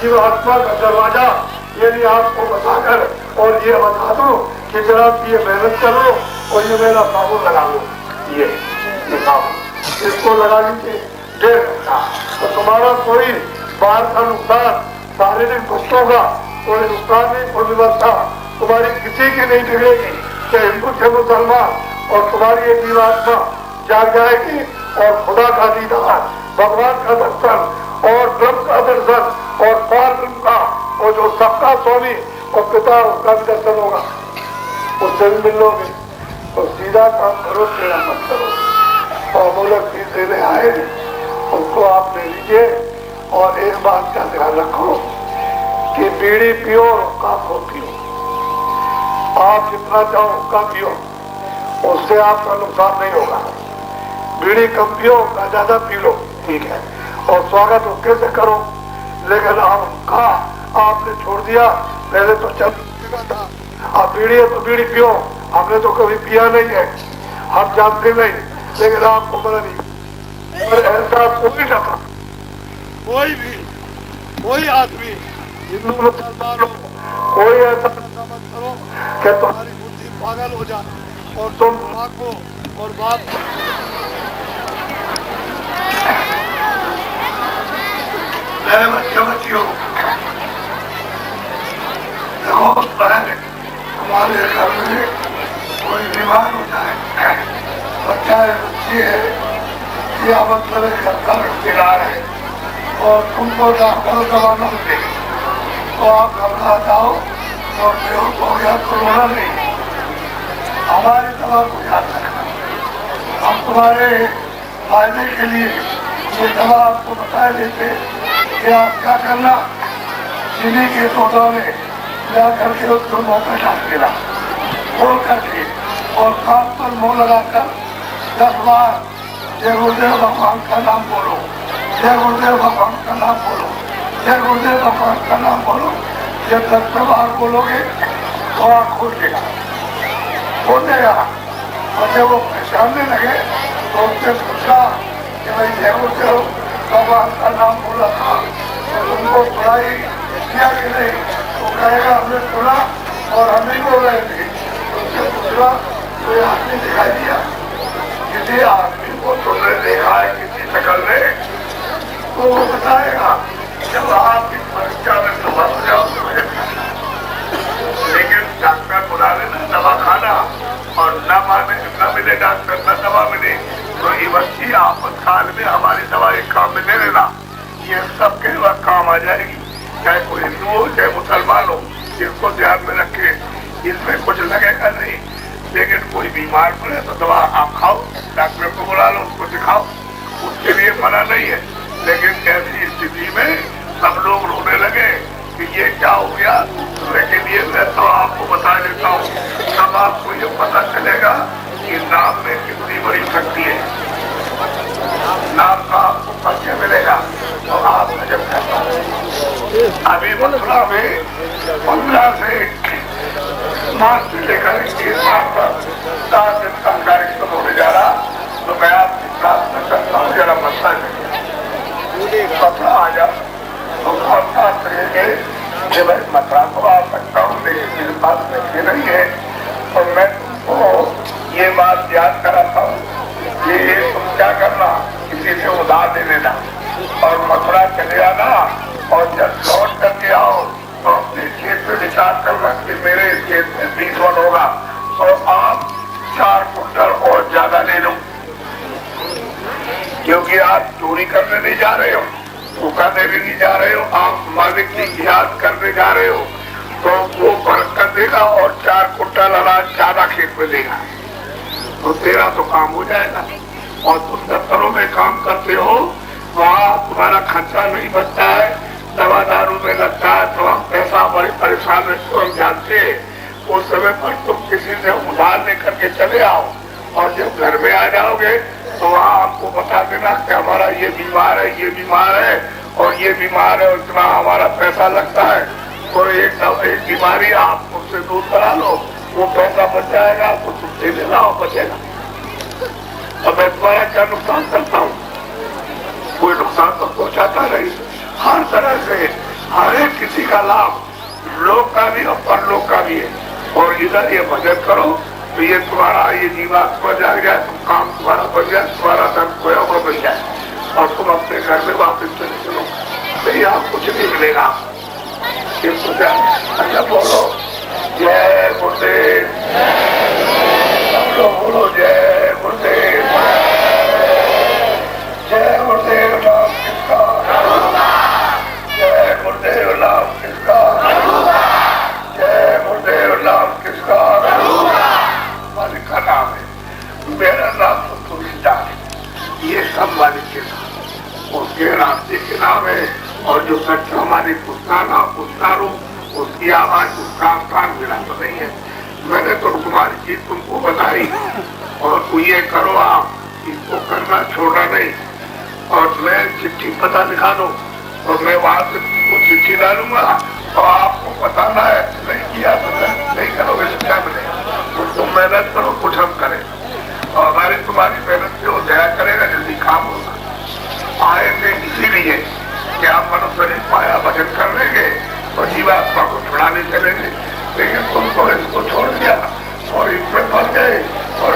जीवात्मा का दरवाजा यदि आपको बताकर और ये बता दो कि जनाब ये मेहनत करो और ये मेरा साबुन लगा लो, ये साबुन इसको लगा लीजिए 1.5 घंटा, तो तुम्हारा कोई बाहर का नुकसान, शारीरिक कष्टों का कोई नुकसान नहीं, कोई व्यवस्था तुम्हारी किसी की नहीं बिगड़ेगी। चाहे हिंदू थे मुसलमान, और तुम्हारी ये जीवात्मा जाग जाएगी और खुदा का दीदार, भगवान का दर्शन और ब्रह्म का दर्शन और पार ब्रह्म का और जो सबका स्वामी और पिता उसका भी दर्शन होगा, उससे भी मिल लोगे। तो सीधा काम करो, टेढ़ा मत करो। और अमूलक चीज देने आए उसको आप ले लीजिए। और एक बात का ध्यान रखो कि बीड़ी पियो और हुक्का को पियो, आप जितना चाहो हुक्का पियो, उससे आपका नुकसान नहीं होगा। बीड़ी कम पियो, हुक्का ज्यादा पी लो, ठीक है, और स्वागत हुक्के से करो। लेकिन आप हुक्का आपने छोड़ दिया, पहले तो चल था, आप बीड़ी है तो बीड़ी पियो, हमने तो कभी पिया नहीं है, हम जानते नहीं, लेकिन आपको पता नहीं। और ऐसा कोई न था, कोई भी कोई आदमी हिंदू मुसलमान हो, कोई ऐसा मत करो कि तुम्हारी बुद्धि पागल हो जाए और तुम भागो और बात बच्चियों हमारे घर में कोई बीमार हो जाए, बच्चा है, बच्ची है, या मतलब घर चिरा है और तुमको डॉक्टर दवा न दे तो आप घबरा जाओ और बेहोश हो गया तो रोना नहीं। हमारी दवा को याद रखना, हम तुम्हारे फायदे के लिए ये दवा आपको बता देते कि आप क्या करना। चीनी के तोता में जा करके उसको मौका डाल देना, खोल करके और कान पर मुंह लगाकर 10 बार जय गुरुदेव भगवान का नाम बोलो, जय गुरुदेव भगवान का नाम बोलो, जय गुरुदेव भगवान का नाम बोलो। जब 10 बार बोलोगे तो आँख खोल देगा, खोल देगा। और जब वो पहचानने लगे तो उससे पूछा कि भाई जय गुरुदेव भगवान का नाम बोला था तो तुमको सुनाई किया कि नहीं? तो कहेगा हमने सुना और हम नहीं बोल रहे थे। तो उससे पूछा तो ये आदमी दिखाई दिया, किसी आदमी को तुमने देखा है किसी शक्ल में? तो वो बताएगा जब आप इस परीक्षा में सफल हो जाओ तो मुझे, लेकिन डॉक्टर बुला लेना दवा खाना और न मिले डॉक्टर न दवा मिले तो ये बच्ची आपातकाल में हमारी दवा एक काम में ले लेना, ये सबके वक्त काम आ जाएगी। चाहे कोई हिंदू हो चाहे मुसलमान हो, इसको ध्यान में रखे, इसमें कुछ लगेगा नहीं। लेकिन कोई बीमार पड़े तो दवा आप खाओ, डॉक्टर को बुला लो, उसको दिखाओ, उसके लिए मना नहीं है, लेकिन ऐसी स्थिति में सब लोग रोने लगे कि ये क्या हो गया। लेकिन ये मैं तो आपको बता देता हूँ, तब आपको ये पता चलेगा कि नाम में कितनी बड़ी शक्ति है। नाम का आपको परिचय मिलेगा तो आप जब करना। अभी मथुरा में 15 से मार्च से लेकर 21 मार्च तक 10 दिन का कार्यक्रम होने जा रहा। तो मैं आपकी प्रार्थना करता हूँ, जरा मथुरा आ जाओ तो बहुत बात करेंगे कि भाई मथुरा को आ सकता हूँ, लेकिन मेरे पास पैसे नहीं है। और मैं तुमको ये बात याद कराता हूँ कि तुम क्या करना, किसी से उधार दे देना और मथुरा चले आना। और जब लौट करके आओ तो अपने खेत में विचार करना कि मेरे इस खेत में 20 मन होगा तो आप 4 कुंटल और ज्यादा ले लो, क्योंकि आप चोरी करने नहीं जा रहे हो, धोखा देने नहीं जा रहे हो, आप मालिक की याद करने जा रहे हो। तो वो बरकत देगा और 4 कुंटल अनाज ज्यादा खेत में देगा, तो तेरा तो काम हो जाएगा। और तुम दफ्तरों में काम करते हो, वहाँ तुम्हारा खर्चा नहीं बचता है, दवा दारू में लगता है, तो हम पैसा बड़े परेशान रहते हो, हम जानते हैं। उस समय पर तुम किसी से उधार लेकर के चले आओ और जब घर में आ जाओगे तो वहाँ आपको बता देना कि हमारा ये बीमार है, ये बीमार है और ये बीमार है, इतना हमारा पैसा लगता है। तो एक बीमारी आप उससे दूर करा लो, वो पैसा बच जाएगा तो तुमसे लेना और बचेगा। अब मैं तुम्हारा क्या नुकसान करता हूँ, कोई नुकसान तो पहुँचाता नहीं। हर तरह से हर एक किसी का लाभ लोक का भी और परलोक का भी है। और इधर ये भजन करो तो ये तुम्हारा ये जीवात्मा जाग जाए, तुम काम तुम्हारा बन जाए, तुम्हारा धन खोया हुआ बन जाए और तुम अपने घर में वापस चले चलो। नहीं आप कुछ नहीं मिलेगा। अच्छा बोलो जय गुरुदेव, सब लोग बोलो जय गुरुदेव, जय गुरुदेव नाम किसका, जय गुरुदेव नाम किसका, जय गुरुदेव नाम किसका, मालिक का नाम है। मेरा नाम तो तुलसीदास है, ये सब मालिक के नाम, उसके रास्ते के नाम है। और जो सच्चा मालिक उसका नाम, उसका रूप, उसकी आवाज, उसका स्थान मिला तो नहीं है। मैंने तो तुम्हारी चीज तुमको बताई और ये करो, आप इसको करना छोड़ना नहीं। और मैं चिट्ठी पता लिखा दो और मैं वहां से तुमको चिट्ठी डालूंगा और आपको बताना है, नहीं किया तो नहीं करोगे तो क्या मिलेगा। तो तुम मेहनत करो, कुछ हम करें और हमारी तुम्हारी मेहनत से वो दया करेगा, जल्दी काम होगा। आए थे इसीलिए कि आप मनुष्य ने पाया भजन कर लेंगे और जीवात्मा को छुड़ाने चलेंगे, लेकिन तुम तो इसको छोड़ दिया और इसमें फंस गए और